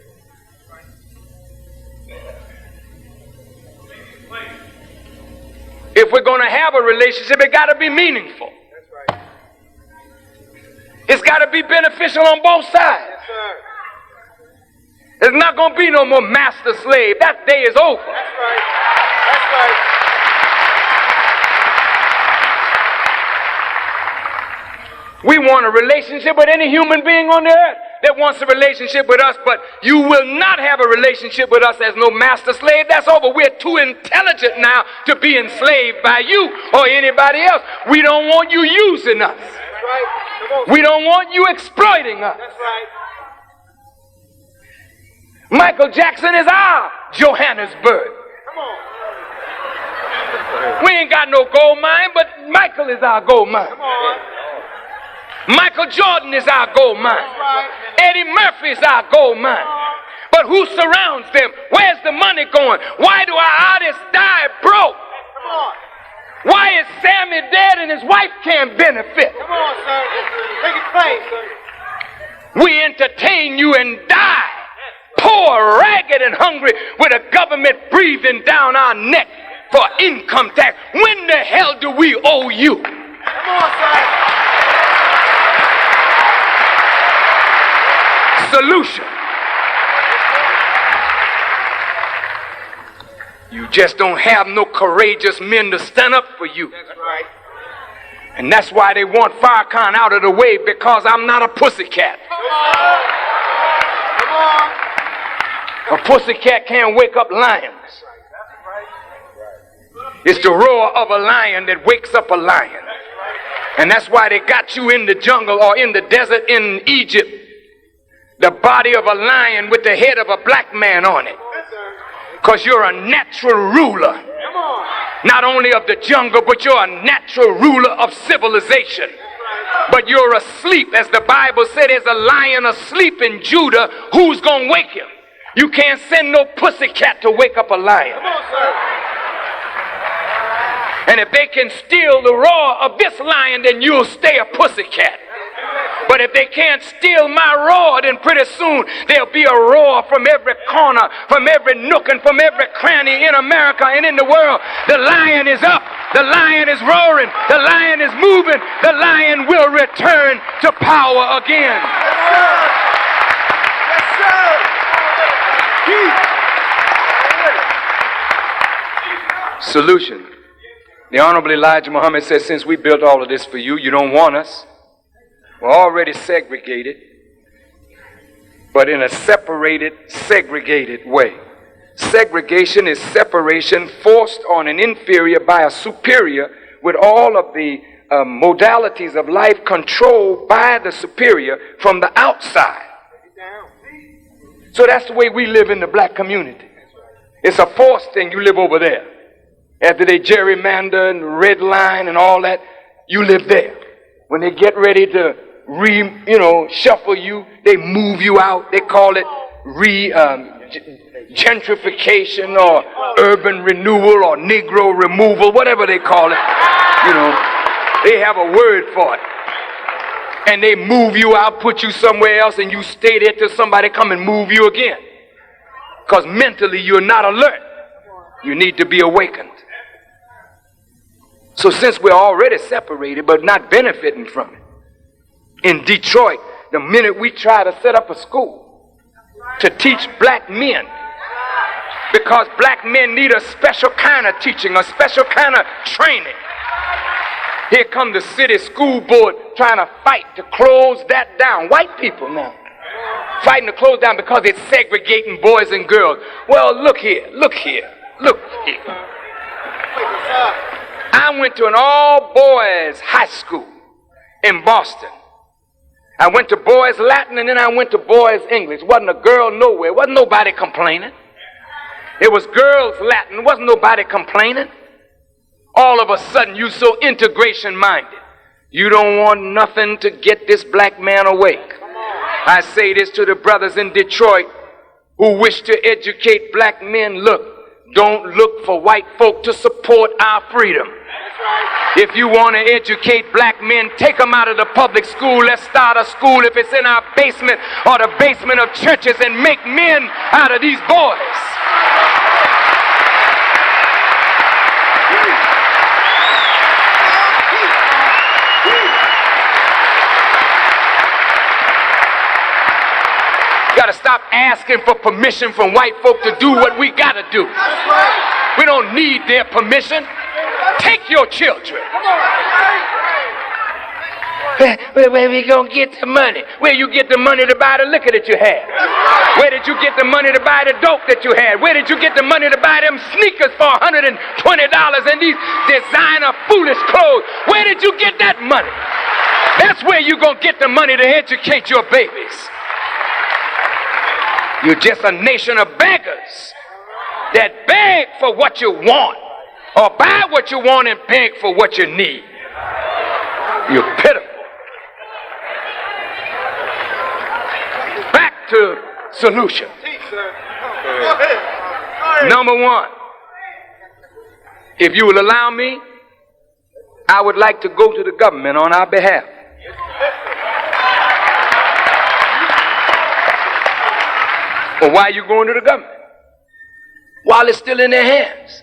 If we're going to have a relationship, it got to be meaningful. That's right. It's got to be beneficial on both sides. Yes, sir. There's not going to be no more master-slave. That day is over. That's right. That's right. We want a relationship with any human being on the earth that wants a relationship with us, but you will not have a relationship with us as no master-slave. That's over. We're too intelligent now to be enslaved by you or anybody else. We don't want you using us. That's right. Come on. We don't want you exploiting us. That's right. Michael Jackson is our Johannesburg. Come on. We ain't got no gold mine, but Michael is our gold mine. Come on. Michael Jordan is our gold mine. That's right. Eddie Murphy is our gold mine. But who surrounds them? Where's the money going? Why do our artists die broke? Come on. Why is Sammy dead and his wife can't benefit? Come on, sir. Make it plain, sir. We entertain you and die, poor, ragged, and hungry, with a government breathing down our neck for income tax. When the hell do we owe you? Come on, sir. Solution. You just don't have no courageous men to stand up for you. That's right. And that's why they want Farrakhan out of the way, because I'm not a pussycat. Come on. Come on. A pussycat can't wake up lions. It's the roar of a lion that wakes up a lion. And that's why they got you in the jungle or in the desert in Egypt. The body of a lion with the head of a black man on it. Because you're a natural ruler. Come on. Not only of the jungle, but you're a natural ruler of civilization. But you're asleep, as the Bible said, there's a lion asleep in Judah. Who's going to wake him? You can't send no pussycat to wake up a lion. Come on, sir. And if they can steal the roar of this lion, then you'll stay a pussycat. But if they can't steal my roar, then pretty soon there'll be a roar from every corner, from every nook, and from every cranny in America and in the world. The lion is up. The lion is roaring. The lion is moving. The lion will return to power again. Yes, sir. Solution. The Honorable Elijah Muhammad says, since we built all of this for you, you don't want us. We're already segregated, but in a separated, segregated way. Segregation is separation forced on an inferior by a superior, with all of the modalities of life controlled by the superior from the outside. So that's the way we live in the black community. It's a forced thing. You live over there. After they gerrymander and redline and all that, you live there. When they get ready to shuffle you, they move you out. They call it gentrification or urban renewal or Negro removal, whatever they call it. They have a word for it. And they move you out, put you somewhere else, and you stay there till somebody come and move you again. Because mentally you're not alert. You need to be awakened. So since we're already separated but not benefiting from it, in Detroit, the minute we try to set up a school to teach black men, because black men need a special kind of teaching, a special kind of training. Here come the city school board trying to fight to close that down. White people now fighting to close down because it's segregating boys and girls. Well, look here. I went to an all-boys high school in Boston. I went to boys Latin and then I went to boys English. Wasn't a girl nowhere. Wasn't nobody complaining. It was girls Latin. Wasn't nobody complaining. All of a sudden, you so integration-minded. You don't want nothing to get this black man awake. I say this to the brothers in Detroit who wish to educate black men. Look, don't look for white folk to support our freedom. If you want to educate black men, take them out of the public school. Let's start a school, if it's in our basement or the basement of churches, and make men out of these boys. stop asking for permission from white folk to do what we gotta do. We don't need their permission. Take your children. Where we gonna get the money? Where you get the money to buy the liquor that you had? Where did you get the money to buy the dope that you had? Where did you get the money to buy them sneakers for $120 and these designer foolish clothes? Where did you get that money? That's where you gonna get the money to educate your babies. You're just a nation of beggars that beg for what you want, or buy what you want and beg for what you need. You're pitiful. Back to solution. Number one, if you will allow me, I would like to go to the government on our behalf. Well, why are you going to the government? While it's still in their hands.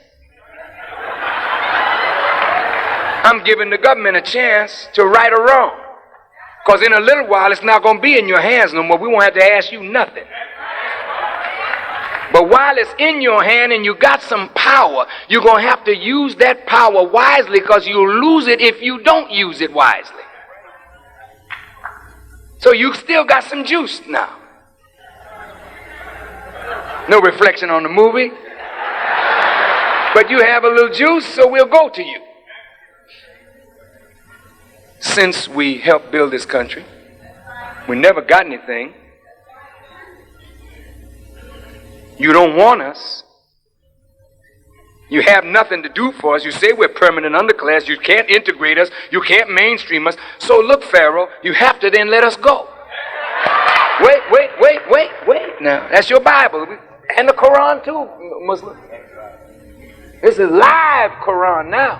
I'm giving the government a chance to right or wrong. Because in a little while, it's not going to be in your hands no more. We won't have to ask you nothing. But while it's in your hand and you got some power, you're going to have to use that power wisely, because you'll lose it if you don't use it wisely. So you still got some juice now. No reflection on the movie. But you have a little juice, so we'll go to you. Since we helped build this country, we never got anything. You don't want us. You have nothing to do for us. You say we're permanent underclass. You can't integrate us. You can't mainstream us. So look, Pharaoh, you have to then let us go. Wait. Now, that's your Bible. And the Quran too, Muslim. This is live Quran now.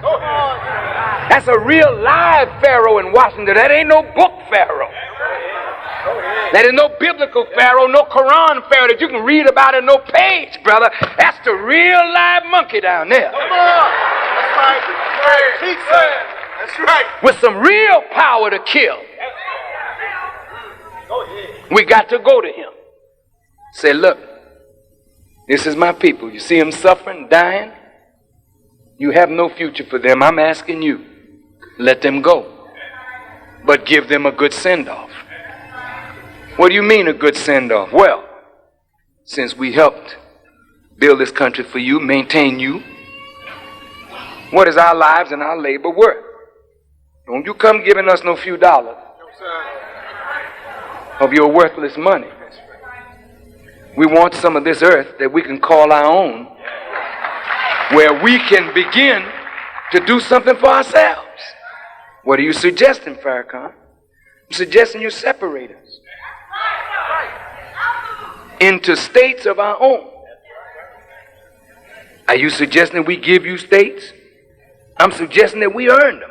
That's a real live Pharaoh in Washington. That ain't no book Pharaoh. That is no biblical Pharaoh, no Quran Pharaoh that you can read about in no page, brother. That's the real live monkey down there. Come on. That's right. That's right. With some real power to kill. We got to go to him. Say, look, this is my people. You see them suffering, dying? You have no future for them. I'm asking you, let them go. But give them a good send-off. What do you mean a good send-off? Well, since we helped build this country for you, maintain you, what is our lives and our labor worth? Don't you come giving us no few dollars of your worthless money. We want some of this earth that we can call our own, where we can begin to do something for ourselves. What are you suggesting, Farrakhan? I'm suggesting you separate us into states of our own. Are you suggesting we give you states? I'm suggesting that we earn them.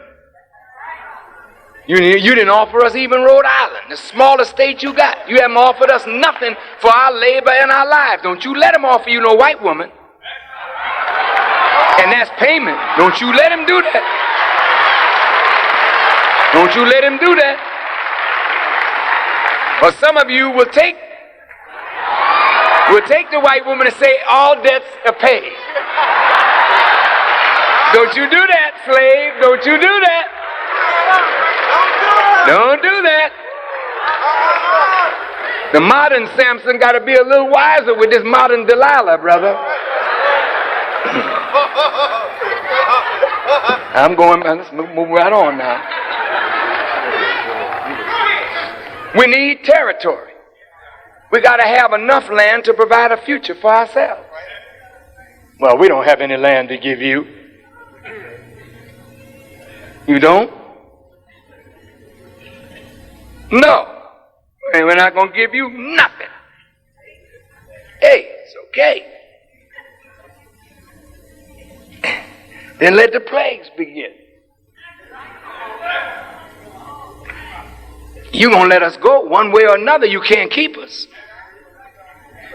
You didn't offer us even Rhode Island, the smallest state you got. You haven't offered us nothing for our labor and our lives. Don't you let them offer you no white woman. And that's payment. Don't you let him do that. Don't you let him do that. Or some of you will take the white woman and say all debts are paid. Don't you do that, slave. Don't you do that. Don't do that. The modern Samson got to be a little wiser with this modern Delilah, brother. I'm going, let's move right on now. We need territory. We got to have enough land to provide a future for ourselves. Well, we don't have any land to give you. You don't? No. And we're not going to give you nothing. Hey, it's okay. Then let the plagues begin. You're going to let us go one way or another. You can't keep us.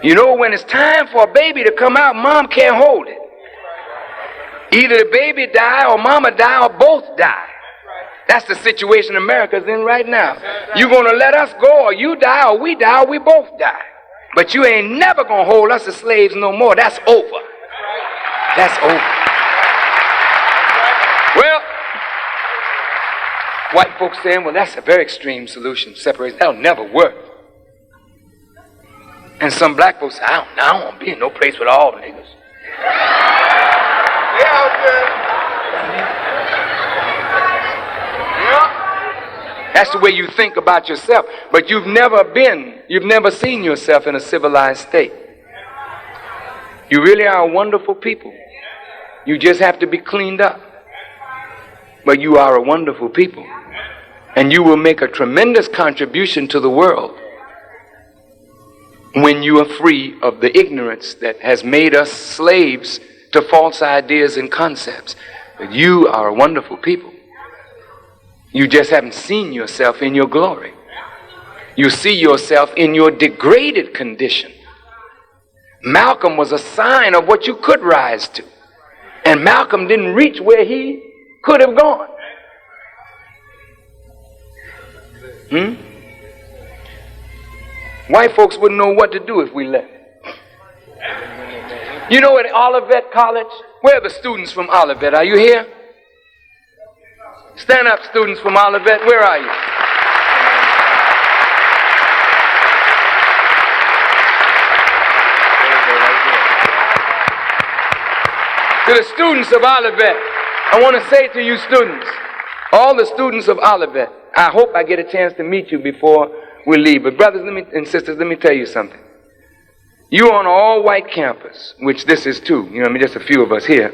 You know, when it's time for a baby to come out, mom can't hold it. Either the baby die or mama die or both die. That's the situation America's in right now. You're going to let us go, or you die, or we both die. But you ain't never going to hold us as slaves no more. That's over. That's over. Well, white folks saying, well, that's a very extreme solution. Separation. That'll never work. And some black folks say, I don't want to be in no place with all the niggas. They out there. That's the way you think about yourself. But you've never seen yourself in a civilized state. You really are a wonderful people. You just have to be cleaned up. But you are a wonderful people. And you will make a tremendous contribution to the world when you are free of the ignorance that has made us slaves to false ideas and concepts. But you are a wonderful people. You just haven't seen yourself in your glory. You see yourself in your degraded condition. Malcolm was a sign of what you could rise to. And Malcolm didn't reach where he could have gone. White folks wouldn't know what to do if we left. You know, at Olivet College, where are the students from Olivet? Are you here? Stand up, students from Olivet. Where are you? To the students of Olivet, I want to say to you students, all the students of Olivet, I hope I get a chance to meet you before we leave. But brothers and sisters, let me tell you something. You're on an all-white campus, which this is too. You know, just a few of us here.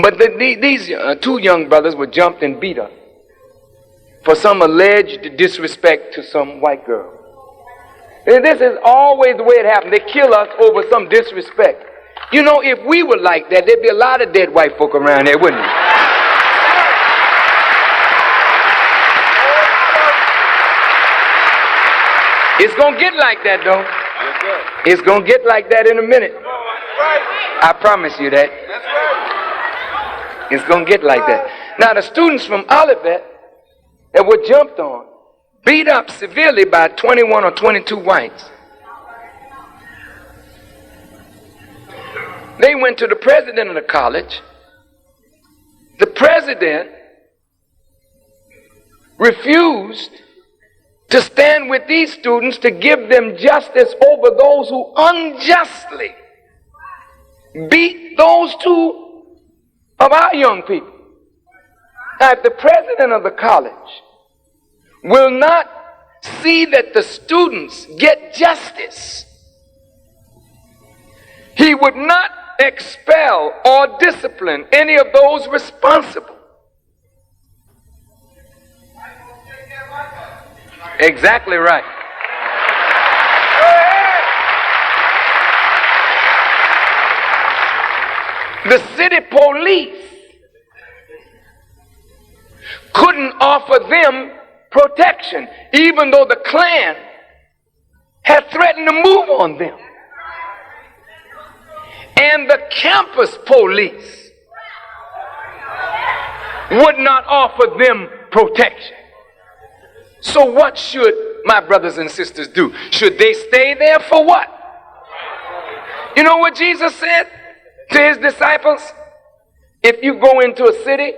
But these two young brothers were jumped and beat up for some alleged disrespect to some white girl. And this is always the way it happens. They kill us over some disrespect. You know, if we were like that, there'd be a lot of dead white folk around there, wouldn't there? It's going to get like that, though. It's going to get like that in a minute. I promise you that. It's going to get like that. Now, the students from Olivet that were jumped on, beat up severely by 21 or 22 whites. They went to the president of the college. The president refused to stand with these students to give them justice over those who unjustly beat those two of our young people. Now, if the president of the college will not see that the students get justice, he would not expel or discipline any of those responsible. Exactly right. The city police couldn't offer them protection, even though the Klan had threatened to move on them. And the campus police would not offer them protection. So what should my brothers and sisters do? Should they stay there for what? You know what Jesus said to his disciples? If you go into a city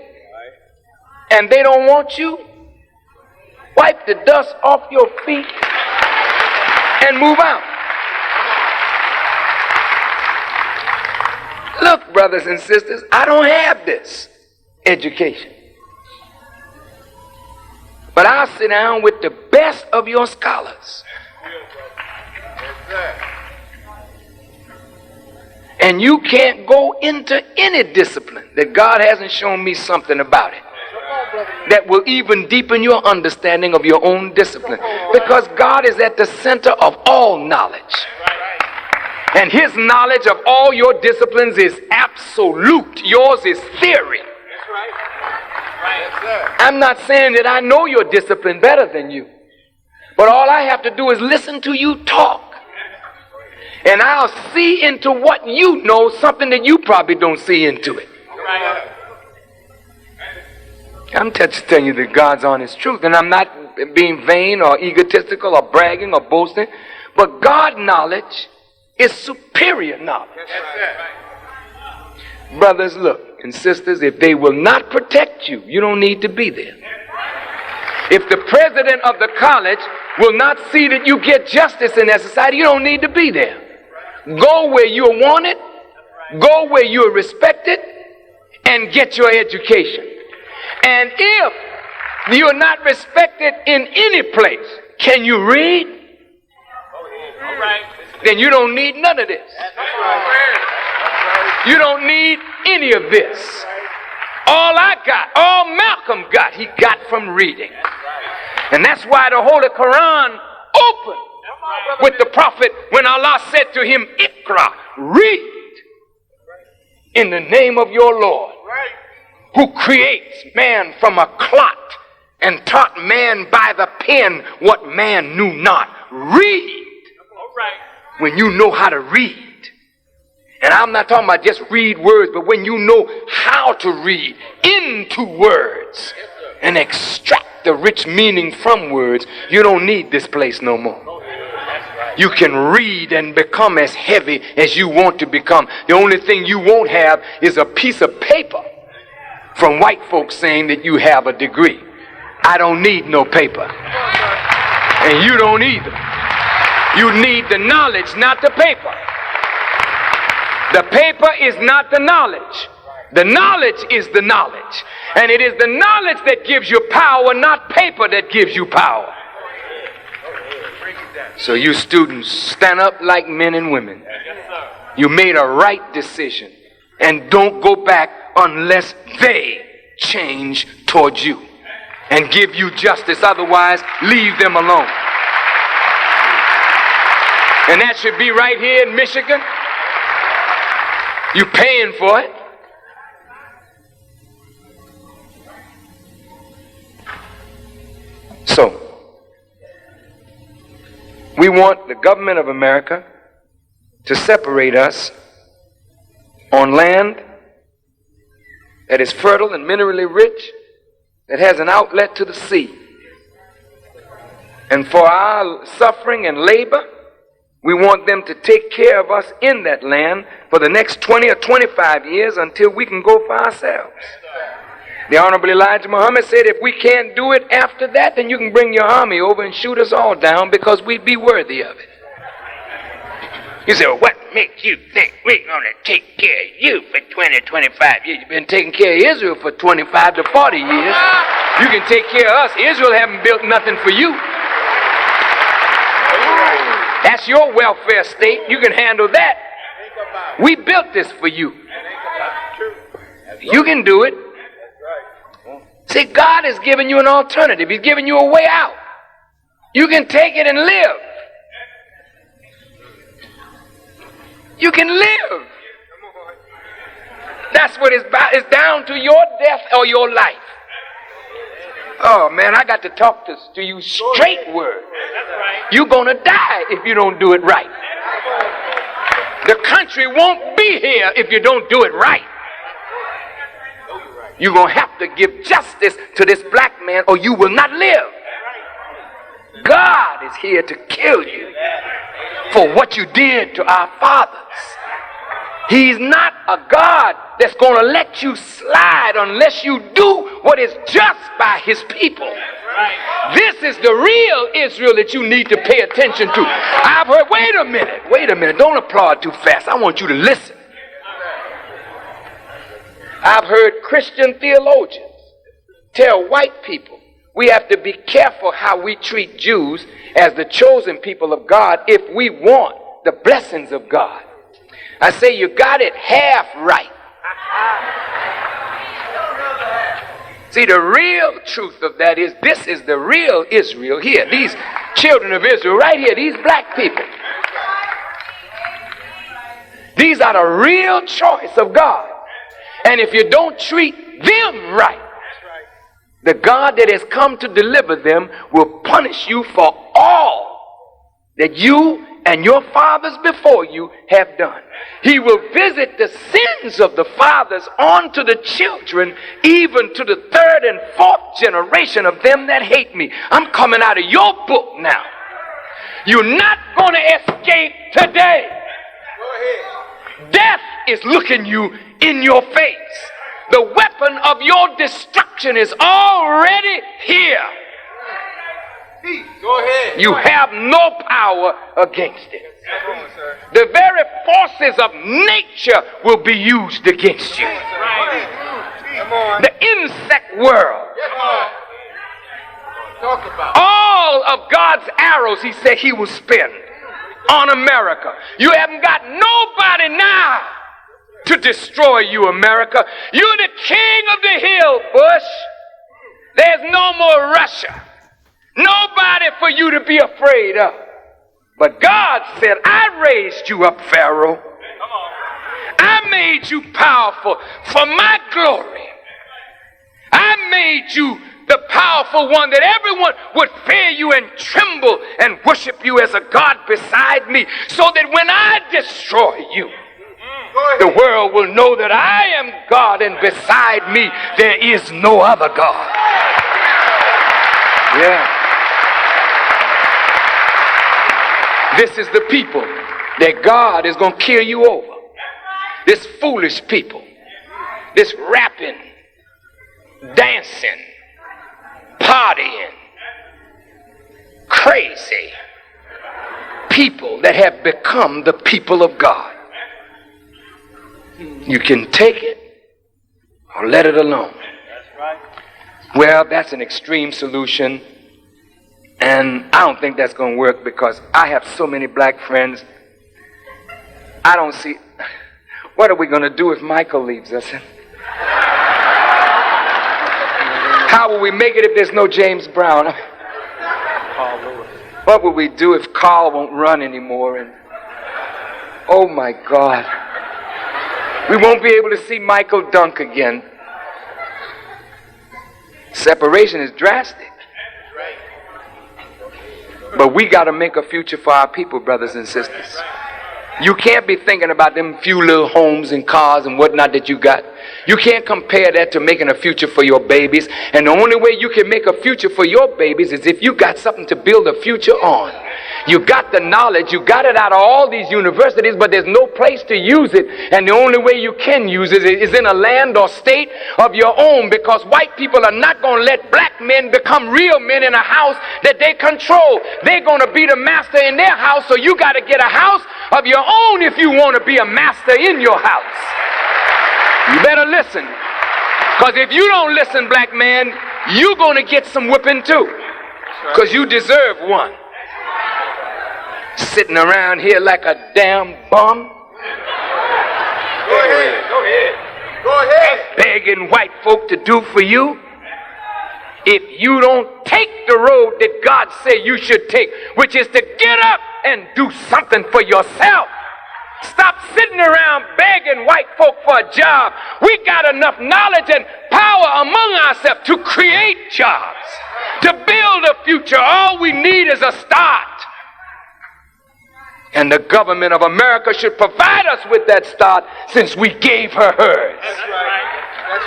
and they don't want you, wipe the dust off your feet and move out. Look, brothers and sisters, I don't have this education. But I'll sit down with the best of your scholars. And you can't go into any discipline that God hasn't shown me something about it that will even deepen your understanding of your own discipline. Because God is at the center of all knowledge. And his knowledge of all your disciplines is absolute. Yours is theory. I'm not saying that I know your discipline better than you. But all I have to do is listen to you talk. And I'll see into what you know, something that you probably don't see into it. I'm just telling you that God's honest truth. And I'm not being vain or egotistical or bragging or boasting. But God knowledge is superior knowledge. Brothers, look, and sisters, if they will not protect you, you don't need to be there. If the president of the college will not see that you get justice in that society, you don't need to be there. Go where you're wanted, go where you're respected, and get your education. And if you're not respected in any place, can you read? Then you don't need none of this. You don't need any of this. All I got, all Malcolm got, he got from reading. And that's why the Holy Quran opened with the prophet when Allah said to him, Iqra, read in the name of your Lord, who creates man from a clot and taught man by the pen what man knew not. Read when you know how to read. And I'm not talking about just read words, but when you know how to read into words and extract the rich meaning from words, you don't need this place no more. You can read and become as heavy as you want to become. The only thing you won't have is a piece of paper from white folks saying that you have a degree. I don't need no paper. And you don't either. You need the knowledge, not the paper. The paper is not the knowledge. The knowledge is the knowledge. And it is the knowledge that gives you power, not paper that gives you power. So you students, stand up like men and women. You made a right decision. And don't go back unless they change towards you and give you justice. Otherwise, leave them alone. And that should be right here in Michigan. You're paying for it. So, we want the government of America to separate us on land that is fertile and minerally rich, that has an outlet to the sea. And for our suffering and labor, we want them to take care of us in that land for the next 20 or 25 years until we can go for ourselves. The Honorable Elijah Muhammad said, if we can't do it after that, then you can bring your army over and shoot us all down because we'd be worthy of it. You say, well, what makes you think we're going to take care of you for 20, 25 years? You've been taking care of Israel for 25 to 40 years. You can take care of us. Israel haven't built nothing for you. That's your welfare state. You can handle that. We built this for you. You can do it. See, God has given you an alternative. He's given you a way out. You can take it and live. You can live. That's what it's about. It's down to your death or your life. Oh, man, I got to talk to you straight word. You're going to die if you don't do it right. The country won't be here if you don't do it right. You're going to have to give justice to this black man or you will not live. God is here to kill you for what you did to our fathers. He's not a God that's going to let you slide unless you do what is just by his people. This is the real Israel that you need to pay attention to. I've heard, wait a minute, don't applaud too fast. I want you to listen. I've heard Christian theologians tell white people we have to be careful how we treat Jews as the chosen people of God if we want the blessings of God. I say you got it half right. See, the real truth of that is this is the real Israel here. These children of Israel right here, these black people. These are the real choice of God. And if you don't treat them right, the God that has come to deliver them will punish you for all that you and your fathers before you have done. He will visit the sin sins of the fathers on to the children, even to the third and fourth generation of them that hate me. I'm coming out of your book now. You're not going to escape today. Go ahead. Death is looking you in your face. The weapon of your destruction is already here. Go ahead. You have no power against it. Come on, sir. The very forces of nature will be used against you. Come on. The insect world, Come on. Talk about it. all of God's arrows, he said he will spend on America. You haven't got nobody now to destroy you, America. You're the king of the hill, Bush. There's no more Russia. Nobody for you to be afraid of. But God said, I raised you up, Pharaoh. I made you powerful for my glory. I made you the powerful one that everyone would fear you and tremble and worship you as a God beside me, so that when I destroy you, the world will know that I am God, and beside me there is no other God. Yeah. This is the people that God is going to kill you over. This foolish people, this rapping, dancing, partying, crazy people that have become the people of God. You can take it or let it alone. Well, that's an extreme solution, and I don't think that's going to work, because I have so many black friends. I don't see, what are we going to do if Michael leaves us? How will we make it if there's no James Brown? What will we do if Carl won't run anymore? And oh my God, we won't be able to see Michael dunk again. Separation is drastic. But we got to make a future for our people, brothers and sisters. You can't be thinking about them few little homes and cars and whatnot that you got. You can't compare that to making a future for your babies. And the only way you can make a future for your babies is if you got something to build a future on. You got the knowledge, you got it out of all these universities, but there's no place to use it. And the only way you can use it is in a land or state of your own, because white people are not going to let black men become real men in a house that they control. They're going to be the master in their house, so you got to get a house of your own if you want to be a master in your house. You better listen, because if you don't listen, black man, you're going to get some whipping too, because you deserve one. Sitting around here like a damn bum. Go ahead. Go ahead. Go ahead. Begging white folk to do for you. If you don't take the road that God said you should take, which is to get up and do something for yourself. Stop sitting around begging white folk for a job. We got enough knowledge and power among ourselves to create jobs, to build a future. All we need is a start. And the government of America should provide us with that start, since we gave her hers. That's right. That's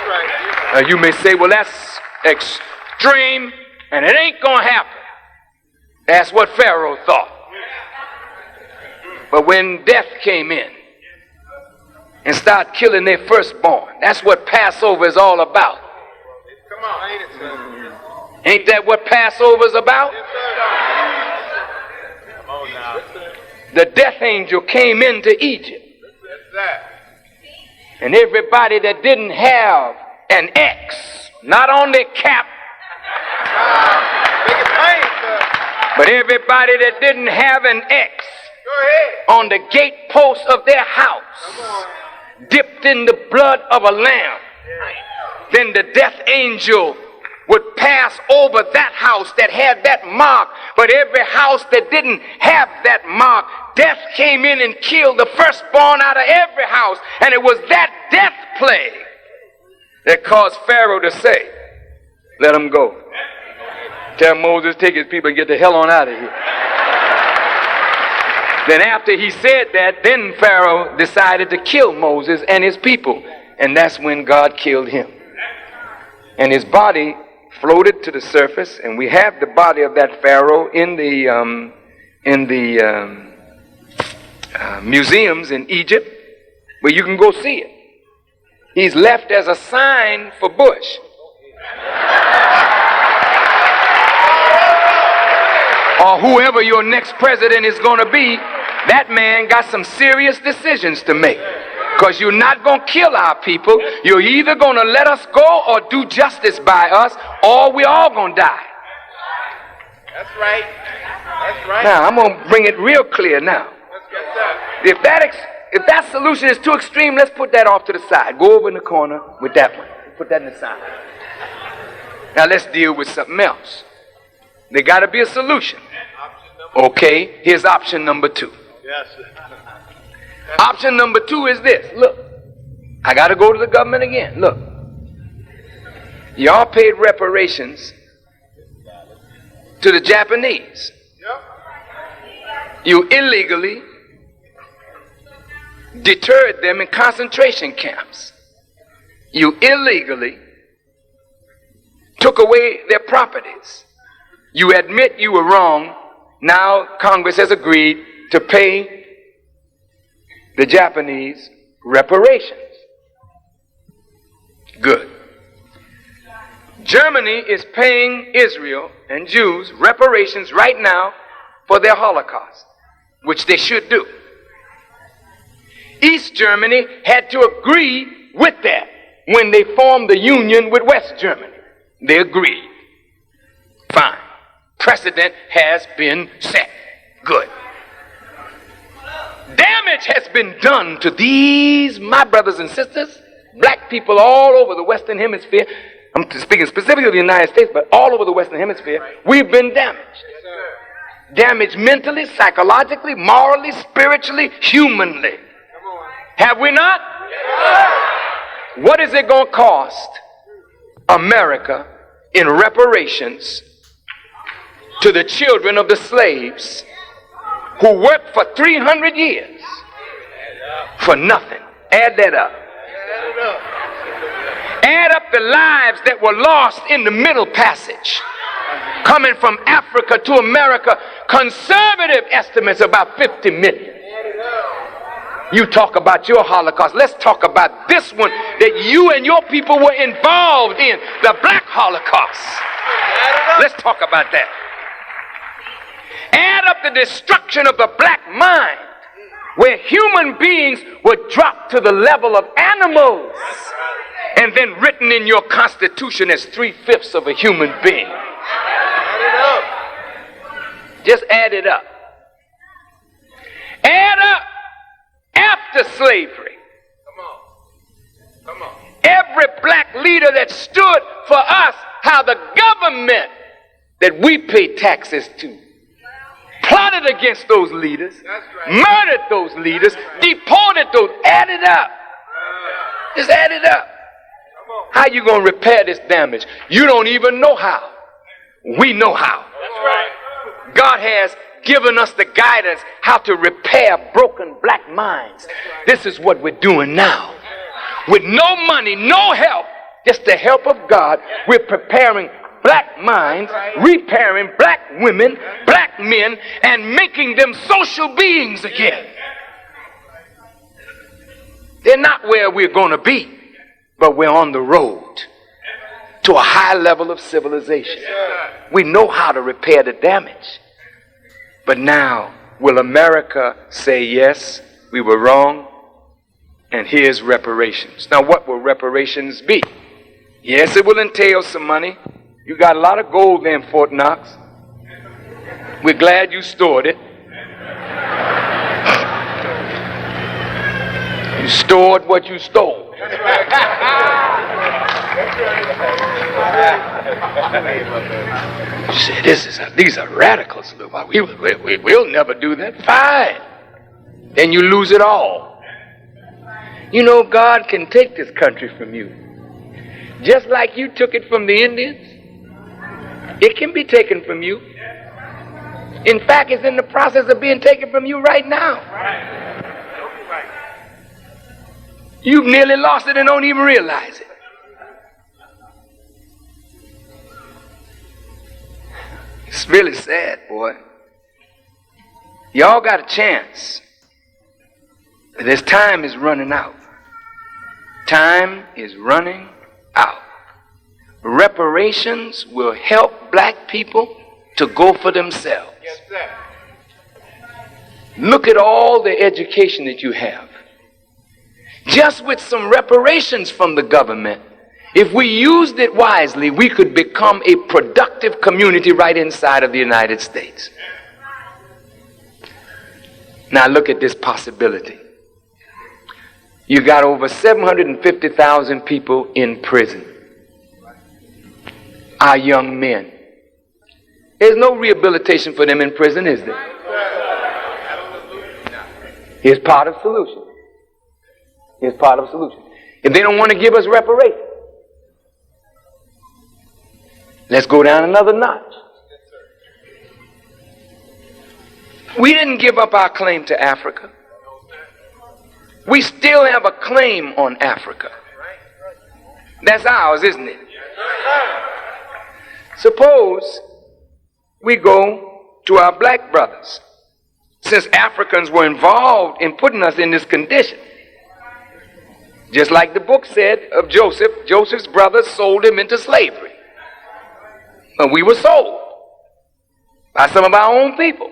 right. You may say, well, that's extreme, and it ain't going to happen. That's what Pharaoh thought. But when death came in and started killing their firstborn, that's what Passover is all about. Come on, ain't it, sir? Ain't that what Passover is about? Yes, sir. Come on now. The death angel came into Egypt, That's that. and everybody that didn't have an X, not on their cap, Make it plain, sir. but everybody that didn't have an X Go ahead. on the gatepost of their house, Come on. dipped in the blood of a lamb, then the death angel would pass over that house that had that mark. But every house that didn't have that mark, death came in and killed the firstborn out of every house. And it was that death plague that caused Pharaoh to say, let him go. Tell Moses, take his people and get the hell on out of here. Then after he said that, then Pharaoh decided to kill Moses and his people. And that's when God killed him. And his body floated to the surface, and we have the body of that Pharaoh in the museums in Egypt, where you can go see it. He's left as a sign for Bush. Or whoever your next president is going to be, that man got some serious decisions to make. Because you're not going to kill our people. You're either going to let us go or do justice by us, or we're all going to die. That's right. That's right. Now, I'm going to bring it real clear now. If that solution is too extreme, let's put that off to the side. Go over in the corner with that one. Put that in the side. Now, let's deal with something else. There got to be a solution. Okay, here's option number 2. Yes. Option number 2 is this. Look, I got to go to the government again. Look, y'all paid reparations to the Japanese. You illegally deterred them in concentration camps. You illegally took away their properties. You admit you were wrong. Now Congress has agreed to pay the Japanese reparations. Good. Germany is paying Israel and Jews reparations right now for their Holocaust, which they should do. East Germany had to agree with that when they formed the union with West Germany. They agreed. Fine. Precedent has been set. Good. Damage has been done to these, my brothers and sisters, black people all over the Western Hemisphere. I'm speaking specifically of the United States, but all over the Western Hemisphere, we've been damaged. Damaged mentally, psychologically, morally, spiritually, humanly. Have we not? What is it going to cost America in reparations to the children of the slaves who worked for 300 years for nothing? Add that up. Add up the lives that were lost in the Middle Passage, coming from Africa to America. Conservative estimates about 50 million. You talk about your Holocaust. Let's talk about this one that you and your people were involved in, the Black Holocaust. Let's talk about that. Add up the destruction of the black mind, where human beings were dropped to the level of animals and then written in your Constitution as 3/5 of a human being. Just add it up. Add up after slavery. Come on. Every black leader that stood for us, how the government that we pay taxes to plotted against those leaders, murdered those leaders, deported those. Add it up. Just add it up. How you going to repair this damage? You don't even know how. We know how. God has given us the guidance how to repair broken black minds. This is what we're doing now. With no money, no help, just the help of God, we're preparing black minds, repairing black women, black men, and making them social beings again. They're not where we're going to be, but we're on the road to a high level of civilization. We know how to repair the damage. But now, will America say, yes, we were wrong, and here's reparations? Now, what will reparations be? Yes, it will entail some money. You got a lot of gold there in Fort Knox. We're glad you stored it. You stored what you stole. You say, these are radicals. We'll never do that. Fine. Then you lose it all. You know, God can take this country from you. Just like you took it from the Indians, it can be taken from you. In fact, it's in the process of being taken from you right now. You've nearly lost it and don't even realize it. It's really sad, boy. Y'all got a chance. This time is running out. Time is running out. Reparations will help black people to go for themselves. Yes, sir. Look at all the education that you have. Just with some reparations from the government, if we used it wisely, we could become a productive community right inside of the United States. Now look at this possibility. You got over 750,000 people in prison. Our young men. There's no rehabilitation for them in prison, is there? Here's part of the solution. Here's part of the solution. If they don't want to give us reparations, let's go down another notch. We didn't give up our claim to Africa. We still have a claim on Africa. That's ours, isn't it? Suppose we go to our black brothers, since Africans were involved in putting us in this condition. Just like the book said of Joseph, Joseph's brothers sold him into slavery. And we were sold by some of our own people.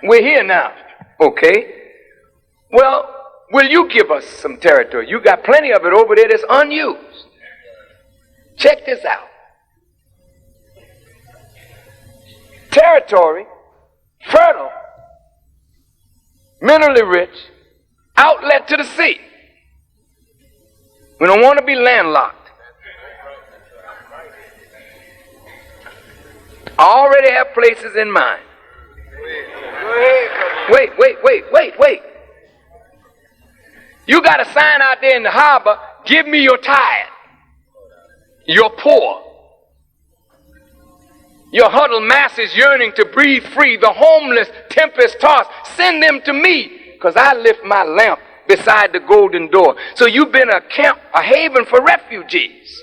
We're here now. Okay. Well, will you give us some territory? You got plenty of it over there that's unused. Check this out. Territory, fertile, minerally rich, outlet to the sea. We don't want to be landlocked. I already have places in mind. Wait. You got a sign out there in the harbor, give me your tithe. You're poor. Your huddled masses yearning to breathe free, the homeless, tempest tossed, send them to me, because I lift my lamp beside the golden door. So you've been a camp, a haven for refugees.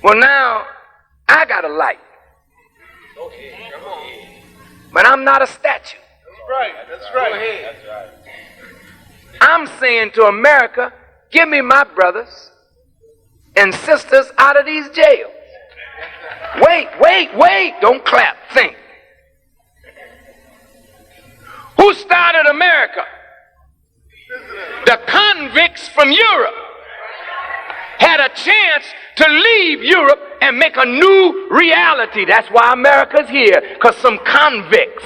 Well, now, I got a light. But I'm not a statue. That's right. I'm saying to America, give me my brothers and sisters out of these jails. Wait. Don't clap. Think. Who started America? The convicts from Europe had a chance to leave Europe and make a new reality. That's why America's here, because some convicts,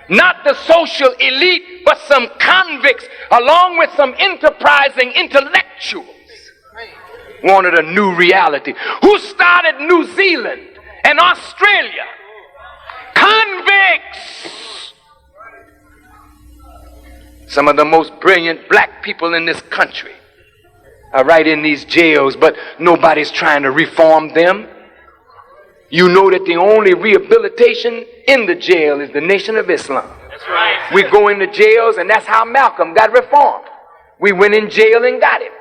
not the social elite, but some convicts, along with some enterprising intellectuals, wanted a new reality. Who started New Zealand and Australia? Convicts. Some of the most brilliant black people in this country are right in these jails, but nobody's trying to reform them. You know that the only rehabilitation in the jail is the Nation of Islam. That's right. We go into jails, and that's how Malcolm got reformed. We went in jail and got him.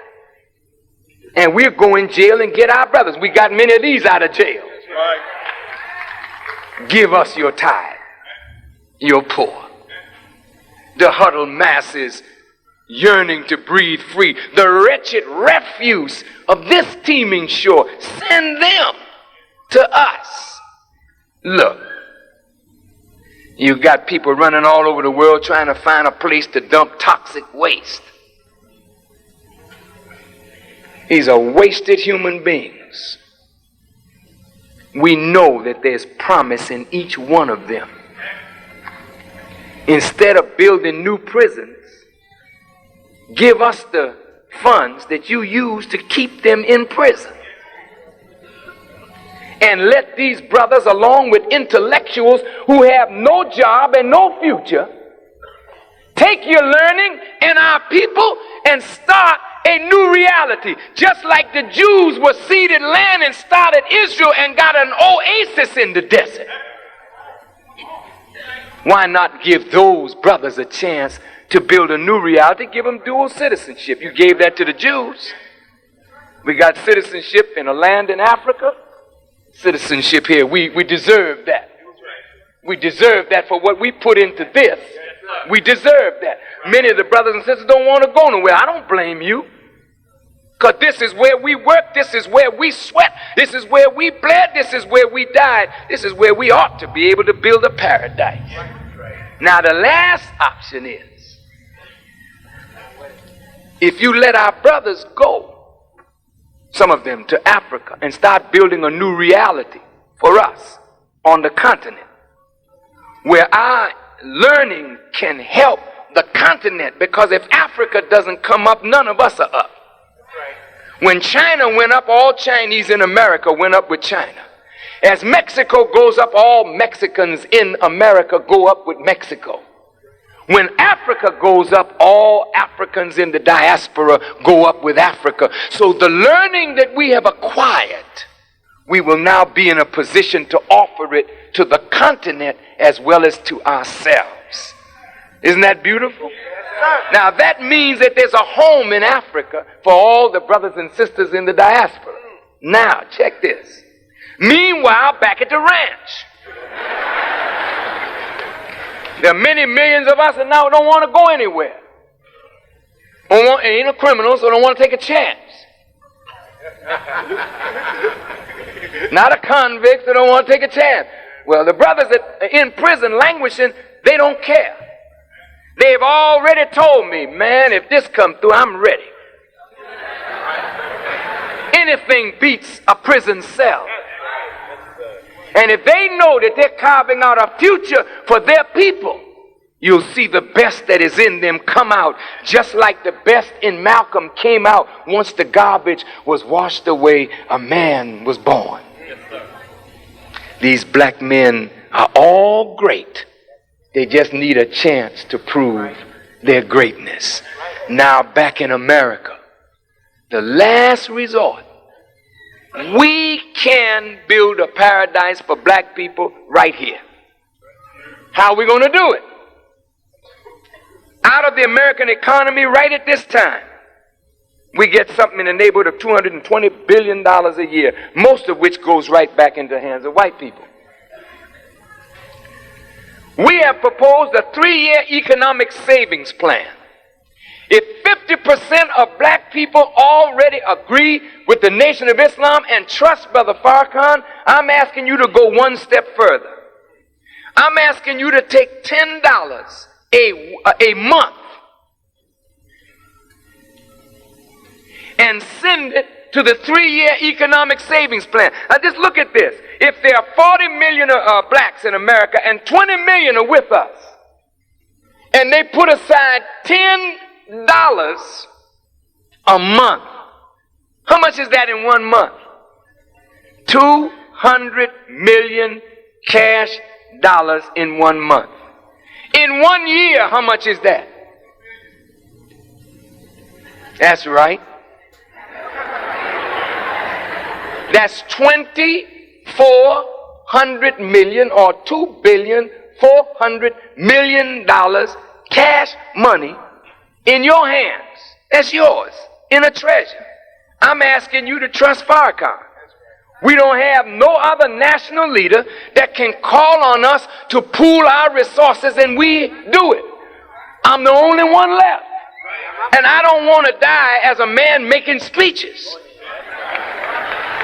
And we'll go in jail and get our brothers. We got many of these out of jail. That's right. Give us your tithe. You're poor. The huddled masses yearning to breathe free. The wretched refuse of this teeming shore. Send them to us. Look, you got people running all over the world trying to find a place to dump toxic waste. These are wasted human beings. We know that there's promise in each one of them. Instead of building new prisons, give us the funds that you use to keep them in prison. And let these brothers, along with intellectuals who have no job and no future, take your learning and our people and start a new reality. Just like the Jews were ceded land and started Israel and got an oasis in the desert. Why not give those brothers a chance to build a new reality? Give them dual citizenship. You gave that to the Jews. We got citizenship in a land in Africa, citizenship here. We deserve that. We deserve that for what we put into this. We deserve that. Many of the brothers and sisters don't want to go nowhere. I don't blame you. Because this is where we work. This is where we sweat. This is where we bled. This is where we died. This is where we ought to be able to build a paradise. Now the last option is, if you let our brothers go, some of them to Africa, and start building a new reality for us on the continent, where our learning can help the continent, because if Africa doesn't come up, none of us are up. When China went up, all Chinese in America went up with China. As Mexico goes up, all Mexicans in America go up with Mexico. When Africa goes up, all Africans in the diaspora go up with Africa. So the learning that we have acquired, we will now be in a position to offer it to the continent as well as to ourselves. Isn't that beautiful? Now that means that there's a home in Africa for all the brothers and sisters in the diaspora. Now, check this. Meanwhile, back at the ranch, there are many millions of us that now don't want to go anywhere. Ain't no criminals, so don't want to take a chance. Not a convict, so don't want to take a chance. Well, the brothers that are in prison languishing, they don't care. They've already told me, man, if this comes through, I'm ready. Anything beats a prison cell. And if they know that they're carving out a future for their people, you'll see the best that is in them come out, just like the best in Malcolm came out once the garbage was washed away, a man was born. These black men are all great. They just need a chance to prove their greatness. Now back in America, the last resort, we can build a paradise for black people right here. How are we going to do it? Out of the American economy right at this time, we get something in the neighborhood of $220 billion a year, most of which goes right back into the hands of white people. We have proposed a 3-year economic savings plan. If 50% of black people already agree with the Nation of Islam and trust Brother Farrakhan, I'm asking you to go one step further. I'm asking you to take $10 a month and send it to the 3-year economic savings plan. Now just look at this. If there are 40 million blacks in America and 20 million are with us, and they put aside $10 a month, how much is that in 1 month? 200 million cash dollars in 1 month. In 1 year, how much is that? That's right. That's 2,400 million or $2,400,000,000 cash money in your hands. That's yours in a treasure. I'm asking you to trust Farrakhan. We don't have no other national leader that can call on us to pool our resources, and we do it. I'm the only one left. And I don't want to die as a man making speeches.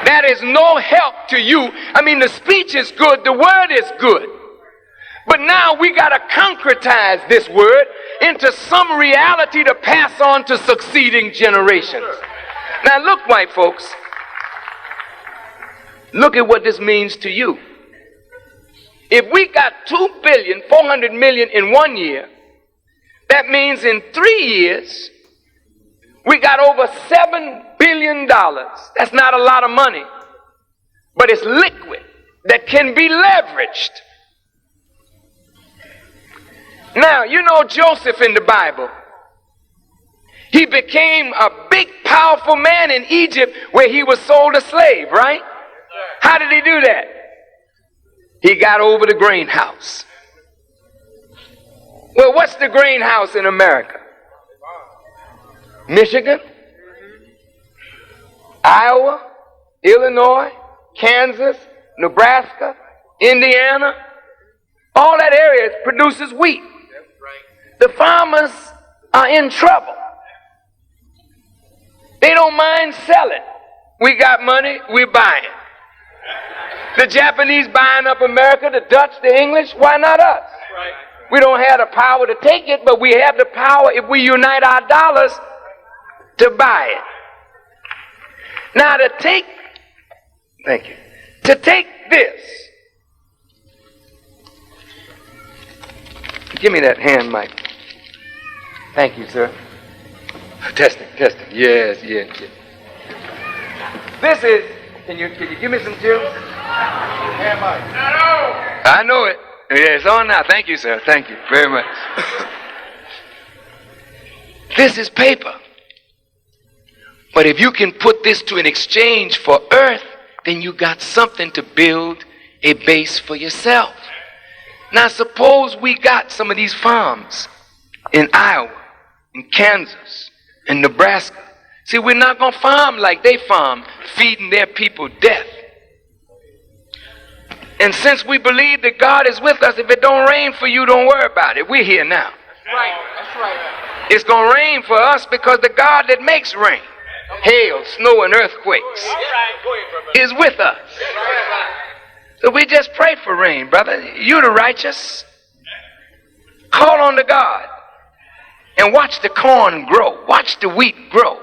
That is no help to you. I mean, the speech is good, the word is good. But now we got to concretize this word into some reality to pass on to succeeding generations. Now look, white folks, look at what this means to you. If we got 2,400,000,000 in 1 year, that means in 3 years, we got over $7 billion. That's not a lot of money, but it's liquid that can be leveraged. Now, you know Joseph in the Bible. He became a big, powerful man in Egypt where he was sold a slave, right? How did he do that? He got over the grain house. Well, what's the grain house in America? Michigan, Iowa, Illinois, Kansas, Nebraska, Indiana. All that area produces wheat. The farmers are in trouble. They don't mind selling. We got money, we're buying. The Japanese buying up America, the Dutch, the English, why not us? We don't have the power to take it, but we have the power if we unite our dollars to buy it. Now to take this, give me that hand mic. Thank you, sir. Testing. Yes. This is, can you give me some juice? Hand mic. I know it. Yeah, it's on now. Thank you, sir. Thank you very much. This is paper. But if you can put this to an exchange for earth, then you got something to build a base for yourself. Now suppose we got some of these farms in Iowa, in Kansas, in Nebraska. See, we're not going to farm like they farm, feeding their people death. And since we believe that God is with us, if it don't rain for you, don't worry about it. We're here now. That's right. It's going to rain for us because the God that makes rain, hail, snow, and earthquakes is with us. So we just pray for rain, brother. You the righteous. Call on to God and watch the corn grow. Watch the wheat grow.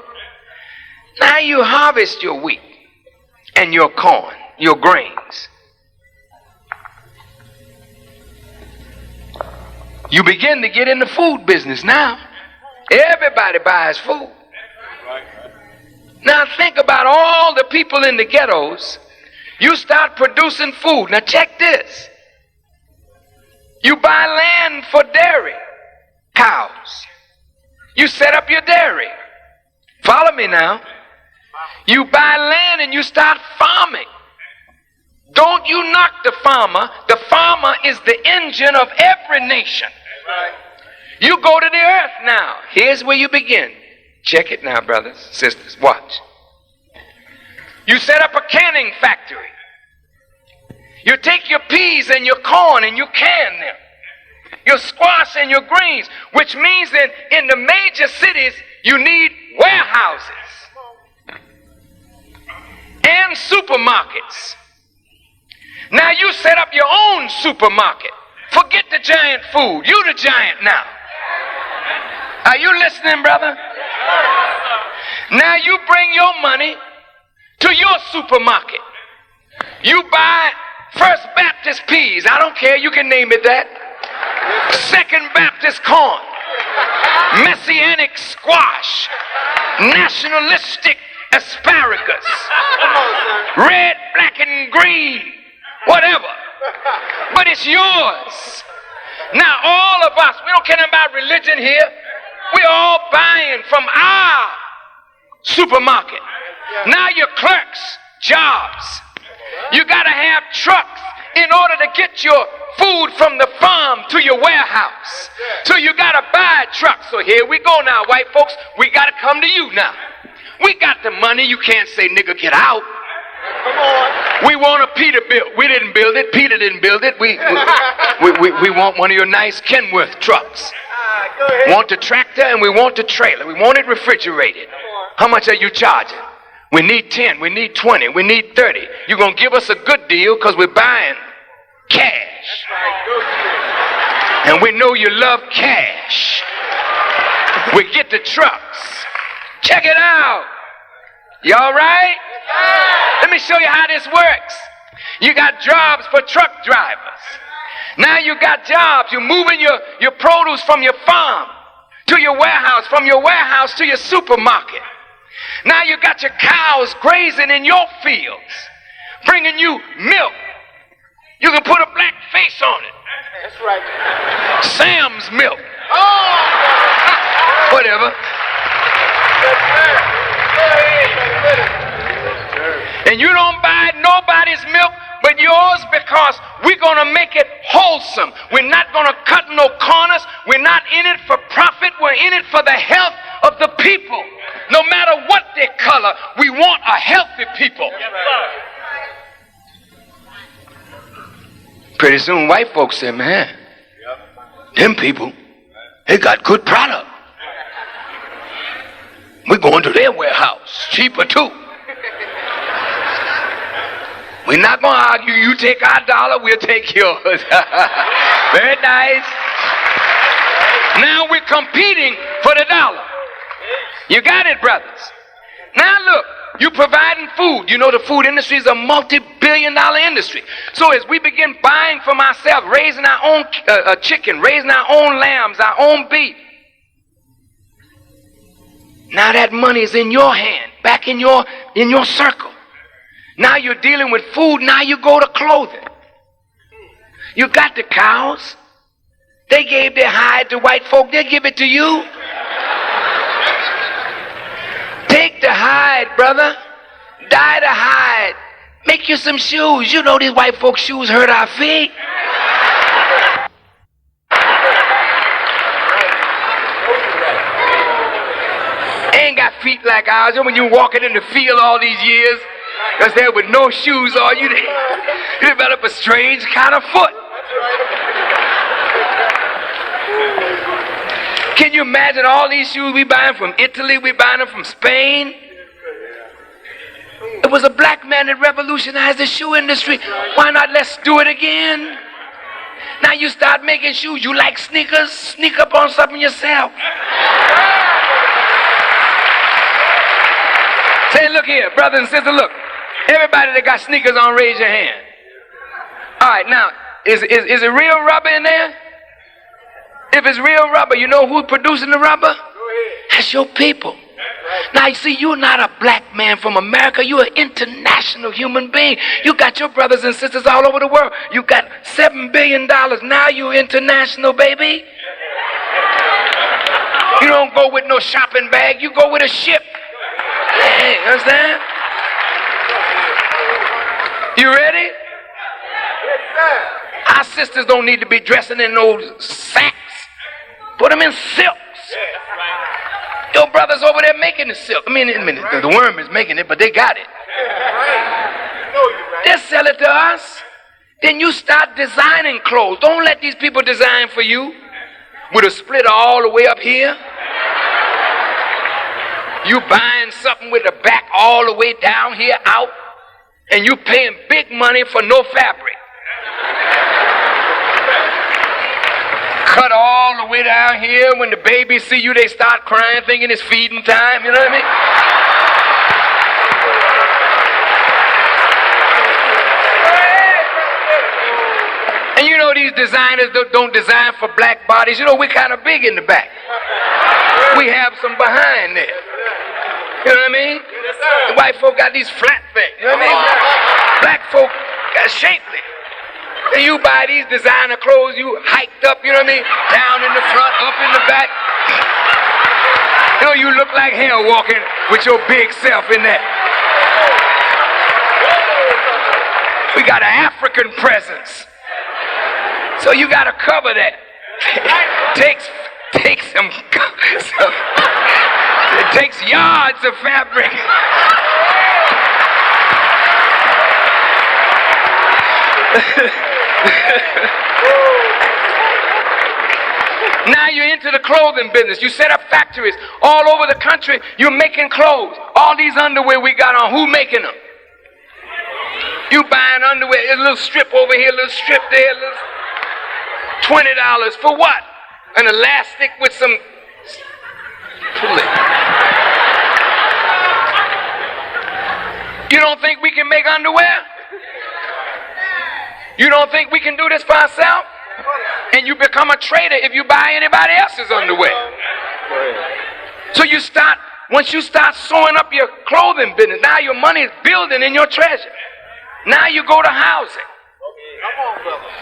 Now you harvest your wheat and your corn, your grains. You begin to get in the food business now. Everybody buys food. Now think about all the people in the ghettos. You start producing food. Now check this. You buy land for dairy cows. You set up your dairy. Follow me now. You buy land and you start farming. Don't you knock the farmer. The farmer is the engine of every nation. You go to the earth now. Here's where you begin. Check it now, brothers, sisters. Watch. You set up a canning factory. You take your peas and your corn and you can them. Your squash and your greens, which means that in the major cities you need warehouses and supermarkets. Now you set up your own supermarket. Forget the giant food. You the giant now. Are you listening, brother? Now you bring your money to your supermarket. You buy First Baptist peas. I don't care. You can name it that. Second Baptist corn. Messianic squash. Nationalistic asparagus. Red, black, and green. Whatever. But it's yours. Now all of us, we don't care about religion here. We're all buying from our supermarket. Now your clerks, jobs. You got to have trucks in order to get your food from the farm to your warehouse. So you got to buy trucks. So here we go now, white folks. We got to come to you now. We got the money. You can't say, nigga, get out. Come on. We want a Peter build. We didn't build it. Peter didn't build it. We want one of your nice Kenworth trucks. Want the tractor and we want the trailer. We want it refrigerated. How much are you charging? We need 10. We need 20. We need 30. You're going to give us a good deal because we're buying cash. And we know you love cash. We get the trucks. Check it out. You all right? Let me show you how this works. You got jobs for truck drivers. Now you got jobs. You're moving your produce from your farm to your warehouse, from your warehouse to your supermarket. Now you got your cows grazing in your fields, bringing you milk. You can put a black face on it. That's right. Sam's milk. Oh! Whatever. And you don't buy nobody's milk but yours because we're going to make it wholesome. We're not going to cut no corners. We're not in it for profit. We're in it for the health of the people. No matter what their color, we want a healthy people. Pretty soon white folks say, man, them people, they got good product. We're going to their warehouse, cheaper too. We're not going to argue. You take our dollar, we'll take yours. Very nice. Now we're competing for the dollar. You got it, brothers. Now look, you providing food. You know the food industry is a multi-billion-dollar industry. So as we begin buying from ourselves, raising our own chicken, raising our own lambs, our own beef, now that money is in your hand, back in your circle. Now you're dealing with food. Now you go to clothing. You got the cows. They gave their hide to white folk. They'll give it to you. Take the hide, brother. Dye the hide. Make you some shoes. You know these white folks' shoes hurt our feet. Ain't got feet like ours. You know, when you walking in the field all these years, because there with no shoes on, you develop a strange kind of foot. Can you imagine all these shoes we buying from Italy, we buying them from Spain? It was a black man that revolutionized the shoe industry. Why not let's do it again? Now you start making shoes. You like sneakers? Sneak up on something yourself. Say, look here, brothers and sisters, look. Everybody that got sneakers on, raise your hand. All right, now, is it real rubber in there? If it's real rubber, you know who's producing the rubber? That's your people. Now, you see, you're not a black man from America. You're an international human being. You got your brothers and sisters all over the world. You got $7 billion. Now you're international, baby. You don't go with no shopping bag. You go with a ship. Hey, understand? You ready? Our sisters don't need to be dressing in those sacks. Put them in silks. Your brothers over there making the silk. I mean, the worm is making it, but they got it. They sell it to us. Then you start designing clothes. Don't let these people design for you with a splitter all the way up here. You buying something with the back all the way down here out, and you paying big money for no fabric. Cut all the way down here. When the babies see you, they start crying, thinking it's feeding time. You know what I mean? And you know these designers don't design for black bodies. You know we're kind of big in the back. We have some behind there. You know what I mean? The white folk got these flat things. You know what I mean? Black folk got shapely. And you buy these designer clothes, you hiked up, you know what I mean? Down in the front, up in the back. You know, you look like hell walking with your big self in that. We got an African presence. So you got to cover that. Take some it takes yards of fabric. Now you're into the clothing business. You set up factories all over the country. You're making clothes. All these underwear we got on, who making them? You buying underwear, a little strip over here, a little strip there, a little $20 for what? An elastic with some You don't think we can make underwear? You don't think we can do this for ourselves? And you become a trader if you buy anybody else's underwear. So once you start sewing up your clothing business, now your money is building in your treasure. Now you go to housing.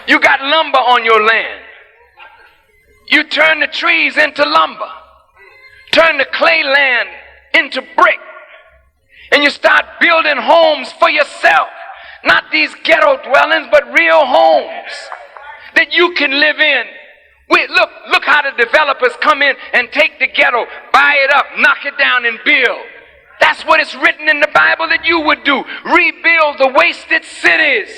You got lumber on your land. You turn the trees into lumber. Turn the clay land into brick. And you start building homes for yourself. Not these ghetto dwellings, but real homes that you can live in. Look how the developers come in and take the ghetto, buy it up, knock it down, and build. That's what it's written in the Bible that you would do. Rebuild the wasted cities.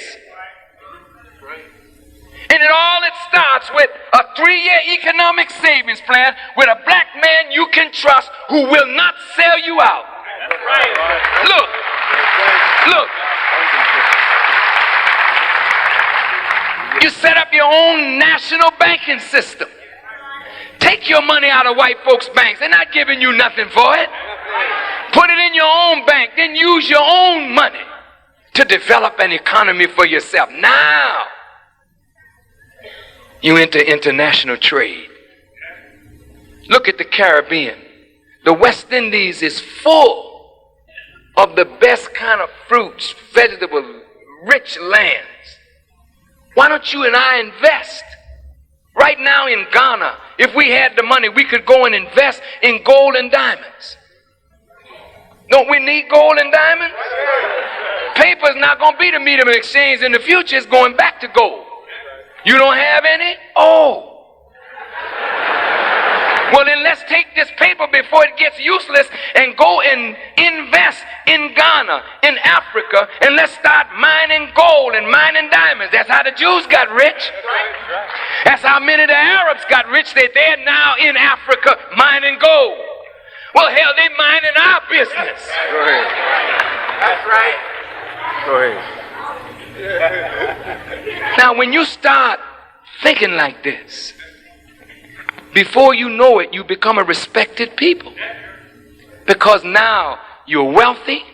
And it starts with a 3-year economic savings plan with a black man you can trust who will not sell you out. Look. You set up your own national banking system. Take your money out of white folks' banks. They're not giving you nothing for it. Put it in your own bank. Then use your own money to develop an economy for yourself. Now, you enter international trade. Look at the Caribbean. The West Indies is full of the best kind of fruits, vegetables, rich lands. Why don't you and I invest? Right now in Ghana, if we had the money, we could go and invest in gold and diamonds. Don't we need gold and diamonds? Paper's not going to be the medium of exchange in the future. It's going back to gold. You don't have any? Oh. Well, then let's take this paper before it gets useless and go and invest in Ghana, in Africa, and let's start mining gold and mining diamonds. That's how the Jews got rich. That's how many of the Arabs got rich. They're now in Africa mining gold. Well, hell, they mining our business. Go ahead. That's right. Go ahead. Now, when you start thinking like this, before you know it, you become a respected people. Because now you're wealthy,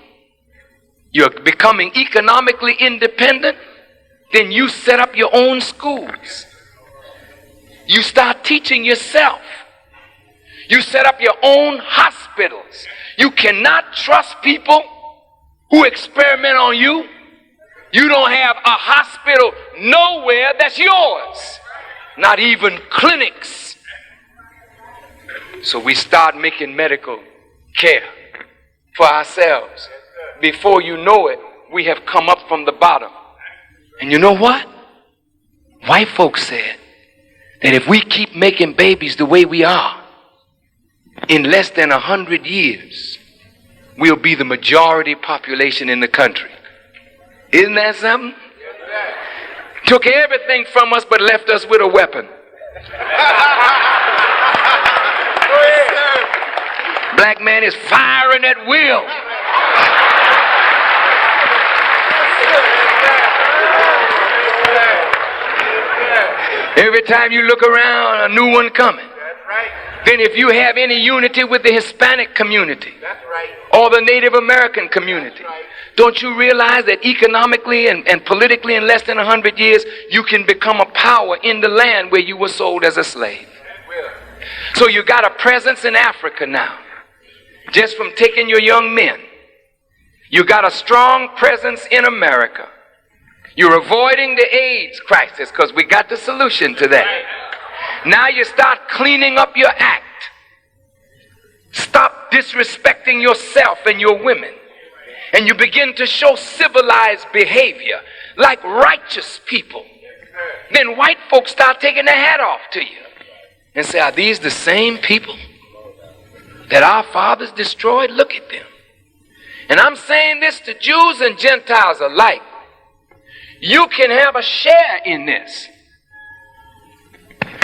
you're becoming economically independent, then you set up your own schools. You start teaching yourself. You set up your own hospitals. You cannot trust people who experiment on you. You don't have a hospital nowhere that's yours. Not even clinics. So we start making medical care for ourselves. Before you know it, we have come up from the bottom. And you know what? White folks said that if we keep making babies the way we are, in less than 100 years, we'll be the majority population in the country. Isn't that something? Took everything from us but left us with a weapon. Black man is firing at will. Every time you look around, a new one coming. Then if you have any unity with the Hispanic community or the Native American community, don't you realize that economically and politically in less than 100 years, you can become a power in the land where you were sold as a slave? So you got a presence in Africa now, just from taking your young men. You got a strong presence in America. You're avoiding the AIDS crisis because we got the solution to that. Now you start cleaning up your act. Stop disrespecting yourself and your women. And you begin to show civilized behavior like righteous people. Then white folks start taking their hat off to you and say, are these the same people that our fathers destroyed? Look at them. And I'm saying this to Jews and Gentiles alike. You can have a share in this.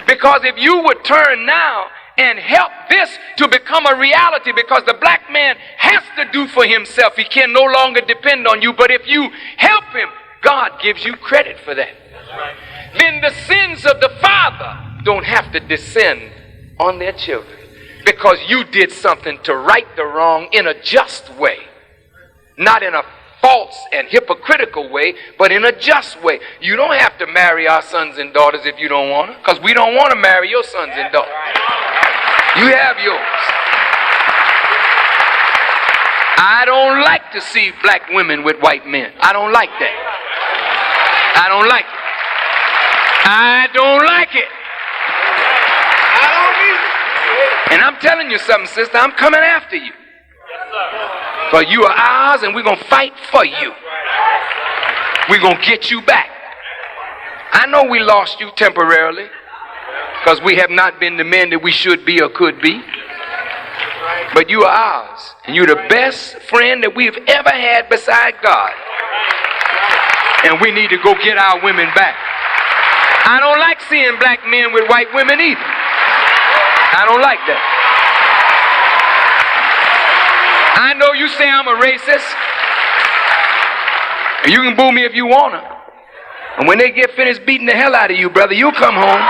Because if you would turn now and help this to become a reality, because the black man has to do for himself. He can no longer depend on you. But if you help him, God gives you credit for that. Then the sins of the father don't have to descend on their children. Because you did something to right the wrong in a just way. Not in a false and hypocritical way, but in a just way. You don't have to marry our sons and daughters if you don't want to, because we don't want to marry your sons and daughters. You have yours. I don't like to see black women with white men. I don't like that. I don't like it. I don't like it. I don't either. And I'm telling you something, sister, I'm coming after you. Because you are ours and we're going to fight for you. We're going to get you back. I know we lost you temporarily because we have not been the men that we should be or could be. But you are ours. And you're the best friend that we've ever had beside God. And we need to go get our women back. I don't like seeing black men with white women either. I don't like that. I know you say I'm a racist. And you can boo me if you want to. And when they get finished beating the hell out of you, brother, you'll come home.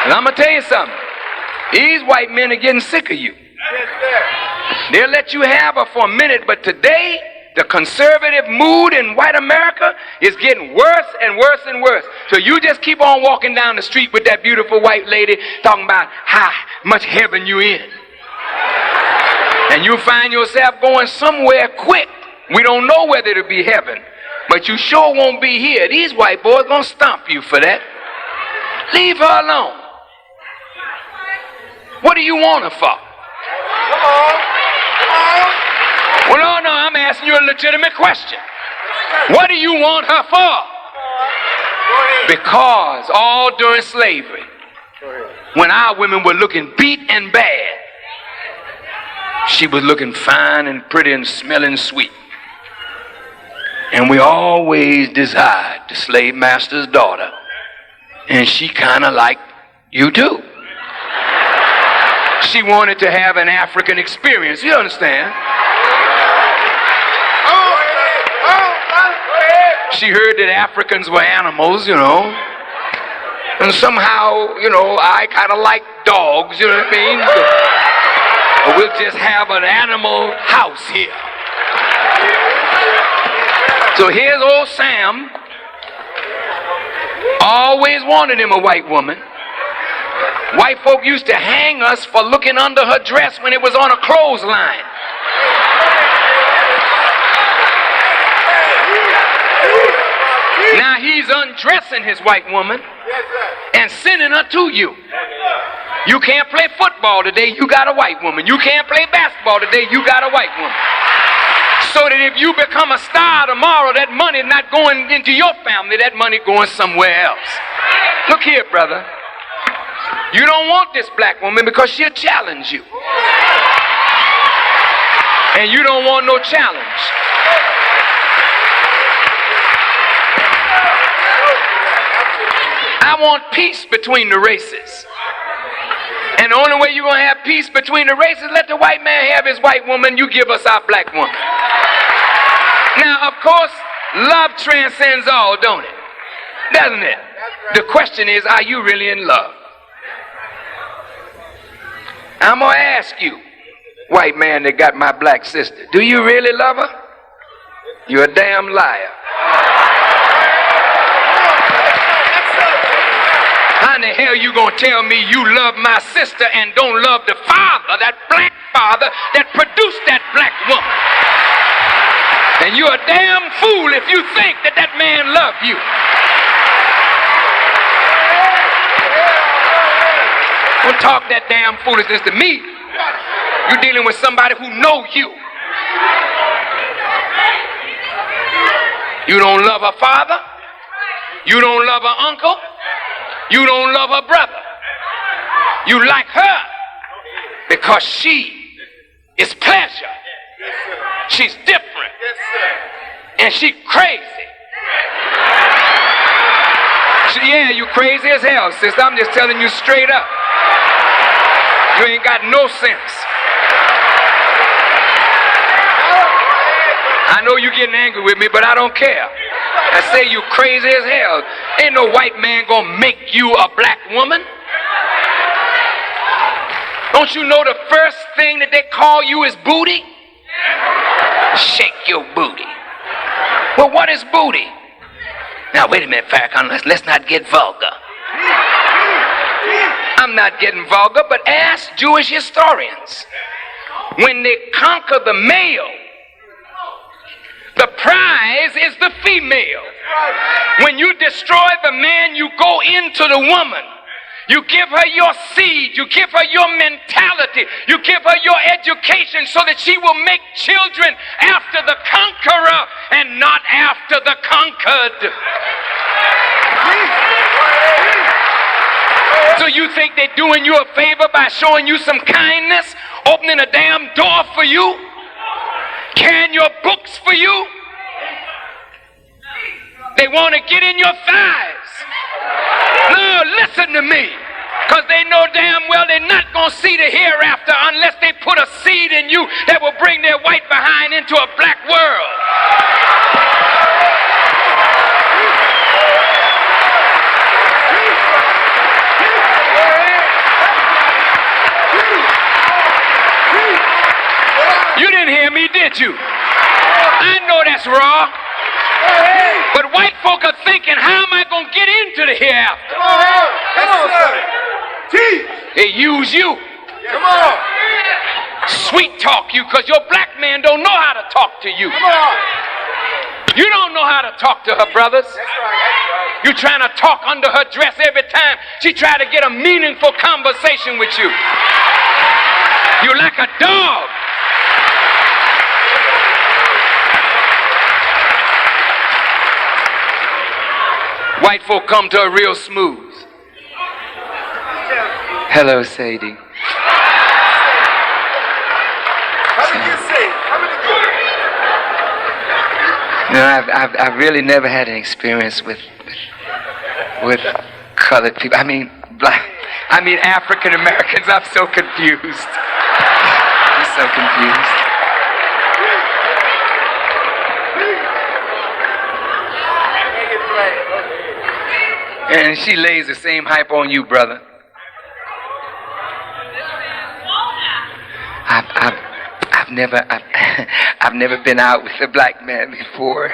And I'm going to tell you something. These white men are getting sick of you. They'll let you have her for a minute, but today, the conservative mood in white America is getting worse and worse and worse. So you just keep on walking down the street with that beautiful white lady talking about how much heaven you in. And you find yourself going somewhere quick. We don't know whether it'll be heaven, but you sure won't be here. These white boys gonna stomp you for that. Leave her alone. What do you want her for? Well, no, I'm asking you a legitimate question. What do you want her for? Because all during slavery, when our women were looking beat and bad, she was looking fine and pretty and smelling sweet. And we always desired the slave master's daughter. And she kind of liked you too. She wanted to have an African experience. You understand? She heard that Africans were animals, you know. And somehow, you know, I kind of like dogs, you know what I mean? But we'll just have an animal house here. So here's old Sam. Always wanted him a white woman. White folk used to hang us for looking under her dress when it was on a clothesline. Now he's undressing his white woman and sending her to you. You can't play football today, you got a white woman. You can't play basketball today, you got a white woman. So that if you become a star tomorrow, that money not going into your family, that money going somewhere else. Look here, brother. You don't want this black woman because she'll challenge you. And you don't want no challenge. I want peace between the races. And the only way you're going to have peace between the races, let the white man have his white woman, you give us our black woman. Now, of course, love transcends all, don't it? Doesn't it? The question is, are you really in love? I'm going to ask you, white man that got my black sister, do you really love her? You're a damn liar. How in the hell you gonna tell me you love my sister and don't love the father, that black father that produced that black woman? And you're a damn fool if you think that that man loved you. Don't talk that damn foolishness to me. You're dealing with somebody who knows you. You don't love her father. You don't love her uncle. You don't love her brother. You like her because she is pleasure. She's different. And she's crazy. Yeah, you crazy as hell, sister. I'm just telling you straight up. You ain't got no sense. I know you're getting angry with me, but I don't care. I say you crazy as hell. Ain't no white man gonna make you a black woman. Don't you know the first thing that they call you is booty? Shake your booty. Well, what is booty? Now, wait a minute, Farrakhan, let's not get vulgar. I'm not getting vulgar, but ask Jewish historians. When they conquer the male, the prize is the female. When you destroy the man, you go into the woman. You give her your seed. You give her your mentality. hospitality. You give her your education so that she will make children after the conqueror and not after the conquered. So you think they're doing you a favor by showing you some kindness, opening a damn door for you, carrying your books for you? They want to get in your thighs. No, listen to me. Because they know damn well they're not going to see the hereafter unless they put a seed in you that will bring their white behind into a black world. You didn't hear me, did you? I know that's raw. But white folk are thinking, how am I going to get into the hereafter? Come on, son. Teach. They use you. Come on. Sweet talk you, because your black man don't know how to talk to you. Come on. You don't know how to talk to her brothers. That's right. You trying to talk under her dress every time she try to get a meaningful conversation with you. You're like a dog. White folk come to her real smooth. Hello, Sadie. How did you say? How did you No, I've really never had an experience with colored people. I mean, African Americans. I'm so confused. I'm so confused. And she lays the same hype on you, brother. I've never been out with a black man before.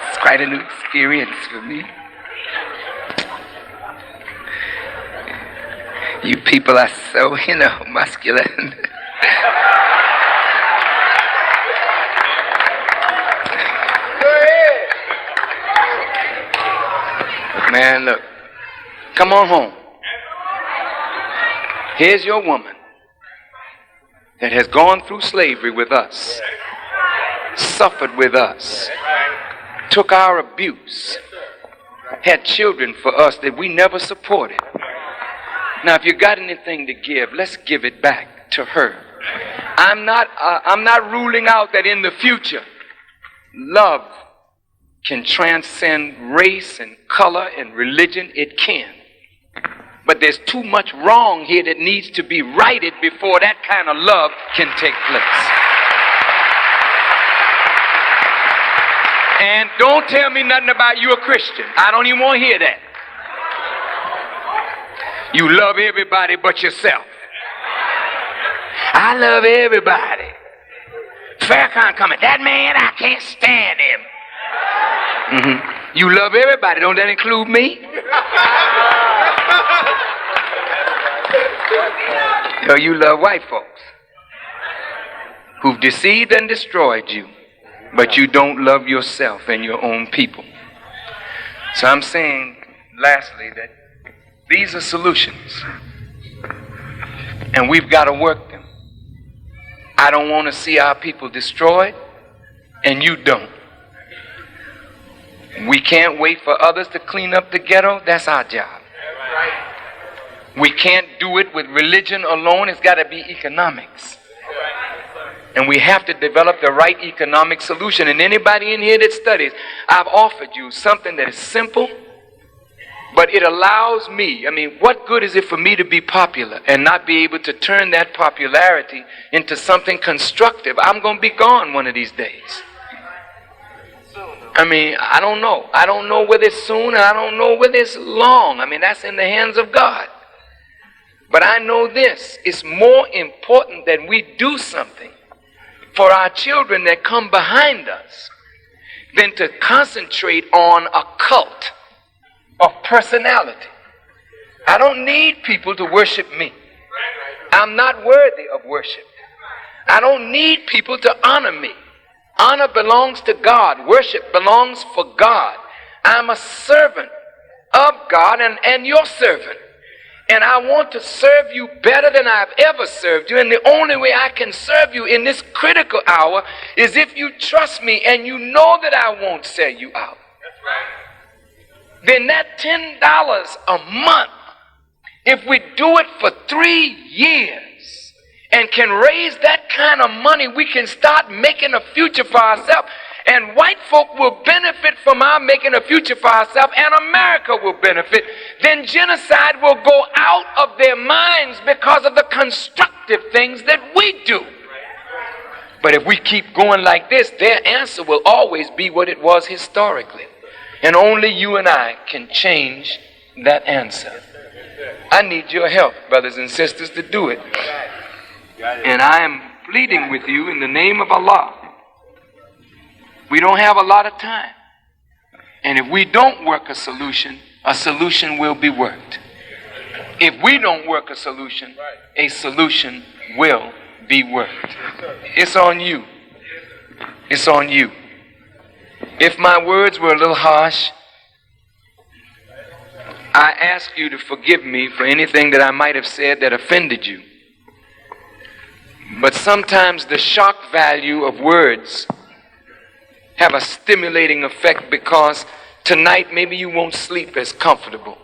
It's quite a new experience for me. You people are so, muscular. Man, look. Come on home. Here's your woman that has gone through slavery with us, suffered with us, took our abuse, had children for us that we never supported. Now, if you got anything to give, let's give it back to her. I'm not ruling out that in the future, love can transcend race and color and religion. It can. But there's too much wrong here that needs to be righted before that kind of love can take place. And don't tell me nothing about you a Christian. I don't even want to hear that. You love everybody but yourself. I love everybody. Farrakhan coming. That man, I can't stand him. Mm-hmm. You love everybody. Don't that include me? So you love white folks who've deceived and destroyed you, but you don't love yourself and your own people. So I'm saying, lastly, that these are solutions, and we've got to work them. I don't want to see our people destroyed, and you don't. We can't wait for others to clean up the ghetto. That's our job. We can't do it with religion alone. It's got to be economics. And we have to develop the right economic solution. And anybody in here that studies, I've offered you something that is simple, but it allows me, what good is it for me to be popular and not be able to turn that popularity into something constructive? I'm going to be gone one of these days. I don't know. I don't know whether it's soon and I don't know whether it's long. That's in the hands of God. But I know this. It's more important that we do something for our children that come behind us than to concentrate on a cult of personality. I don't need people to worship me. I'm not worthy of worship. I don't need people to honor me. Honor belongs to God. Worship belongs for God. I'm a servant of God and your servant. And I want to serve you better than I've ever served you. And the only way I can serve you in this critical hour is if you trust me and you know that I won't sell you out. That's right. Then that $10 a month, if we do it for 3 years and can raise that kind of money, we can start making a future for ourselves. And white folk will benefit from our making a future for ourselves, and America will benefit. Then genocide will go out of their minds because of the constructive things that we do. But if we keep going like this, their answer will always be what it was historically. And only you and I can change that answer. I need your help, brothers and sisters, to do it. And I am pleading with you in the name of Allah. We don't have a lot of time. And if we don't work a solution will be worked. If we don't work a solution will be worked. It's on you. It's on you. If my words were a little harsh, I ask you to forgive me for anything that I might have said that offended you. But sometimes the shock value of words have a stimulating effect, because tonight maybe you won't sleep as comfortable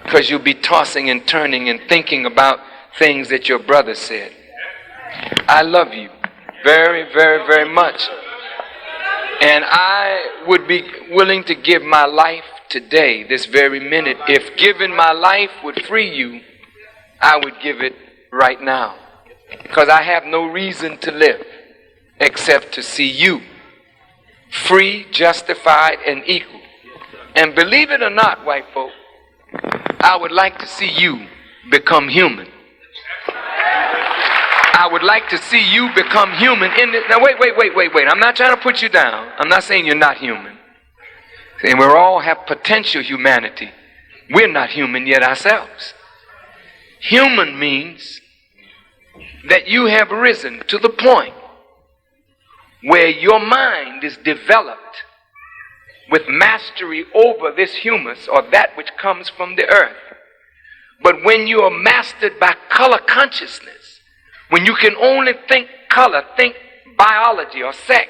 because you'll be tossing and turning and thinking about things that your brother said. I love you very, very, very much. And I would be willing to give my life today, this very minute. If giving my life would free you, I would give it right now. Because I have no reason to live except to see you free, justified, and equal. And believe it or not, white folk, I would like to see you become human. I would like to see you become human in this. Now wait. I'm not trying to put you down. I'm not saying you're not human. And we all have potential humanity. We're not human yet ourselves. Human means that you have risen to the point where your mind is developed with mastery over this humus, or that which comes from the earth. But when you are mastered by color consciousness, when you can only think color, think biology or sex,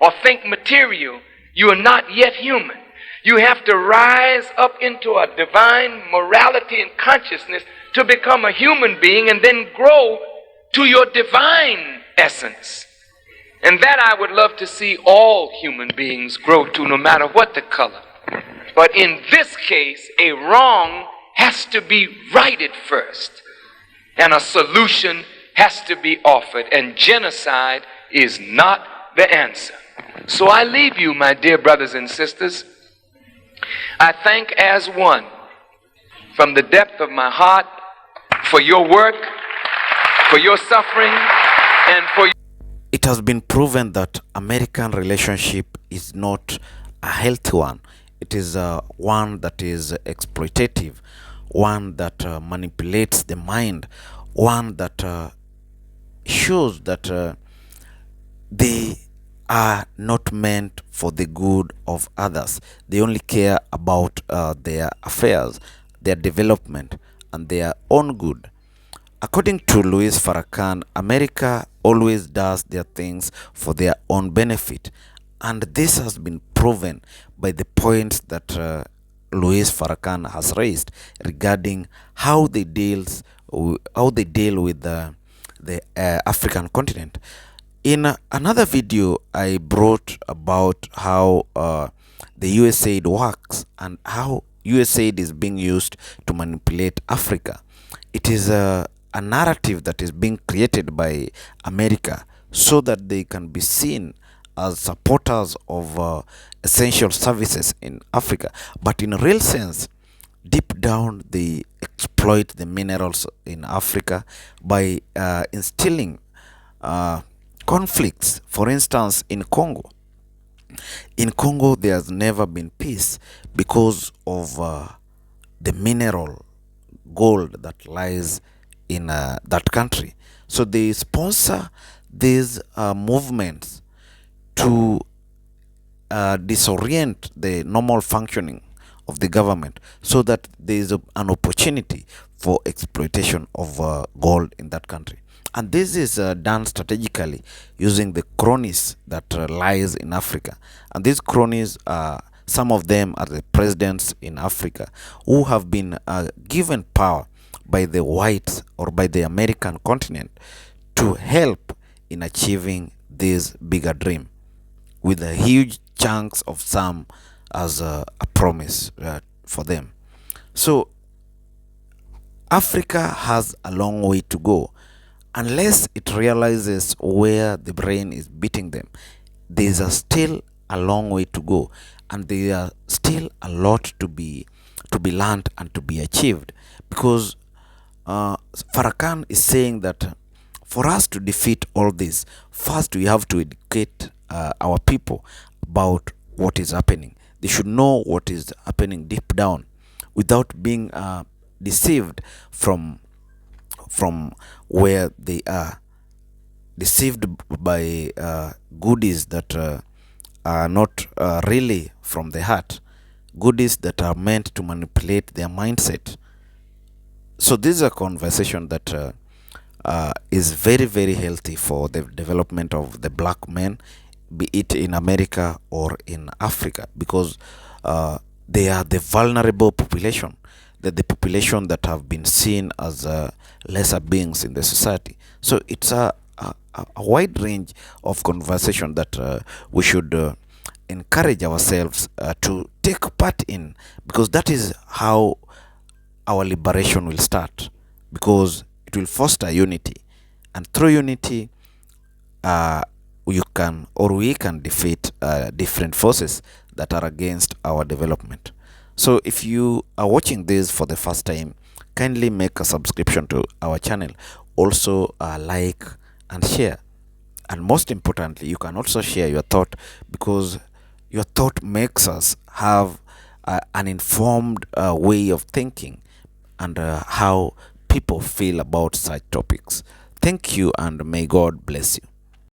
or think material, you are not yet human. You have to rise up into a divine morality and consciousness to become a human being, and then grow to your divine essence. And that I would love to see all human beings grow to, no matter what the color. But in this case, a wrong has to be righted first. And a solution has to be offered. And genocide is not the answer. So I leave you, my dear brothers and sisters. I thank as one, from the depth of my heart, for your work, for your suffering, and for your... It has been proven that American relationship is not a healthy one. It is one that is exploitative, one that manipulates the mind, one that shows that they are not meant for the good of others. They only care about their affairs, their development, and their own good. According to Louis Farrakhan, America always does their things for their own benefit. And this has been proven by the points that Louis Farrakhan has raised regarding how they deal with the African continent. In another video, I brought about how the USAID works and how USAID is being used to manipulate Africa. It is a narrative that is being created by America so that they can be seen as supporters of essential services in Africa. But in a real sense, deep down, they exploit the minerals in Africa by instilling conflicts. For instance, in Congo. In Congo, there has never been peace because of the mineral gold that lies in that country. So they sponsor these movements to disorient the normal functioning of the government, so that there is an opportunity for exploitation of gold in that country. And this is done strategically using the cronies that lies in Africa. And these cronies, some of them are the presidents in Africa who have been given power by the whites or by the American continent to help in achieving this bigger dream, with a huge chunks of some as a promise for them. So Africa has a long way to go unless it realizes where the brain is beating them. There's still a long way to go, and there are still a lot to be learned and to be achieved, because Farrakhan is saying that for us to defeat all this, first we have to educate our people about what is happening. They should know what is happening deep down without being deceived from where they are, deceived by goodies that are not really from the heart, goodies that are meant to manipulate their mindset. So this is a conversation that is very, very healthy for the development of the black men, be it in America or in Africa, because they are the vulnerable population, the population that have been seen as lesser beings in the society. So it's a wide range of conversation that we should encourage ourselves to take part in, because that is how our liberation will start, because it will foster unity, and through unity you can, or we can, defeat different forces that are against our development. So if you are watching this for the first time, kindly make a subscription to our channel, also like and share, and most importantly, you can also share your thought, because your thought makes us have an informed way of thinking, and how people feel about such topics. Thank you, and may God bless you.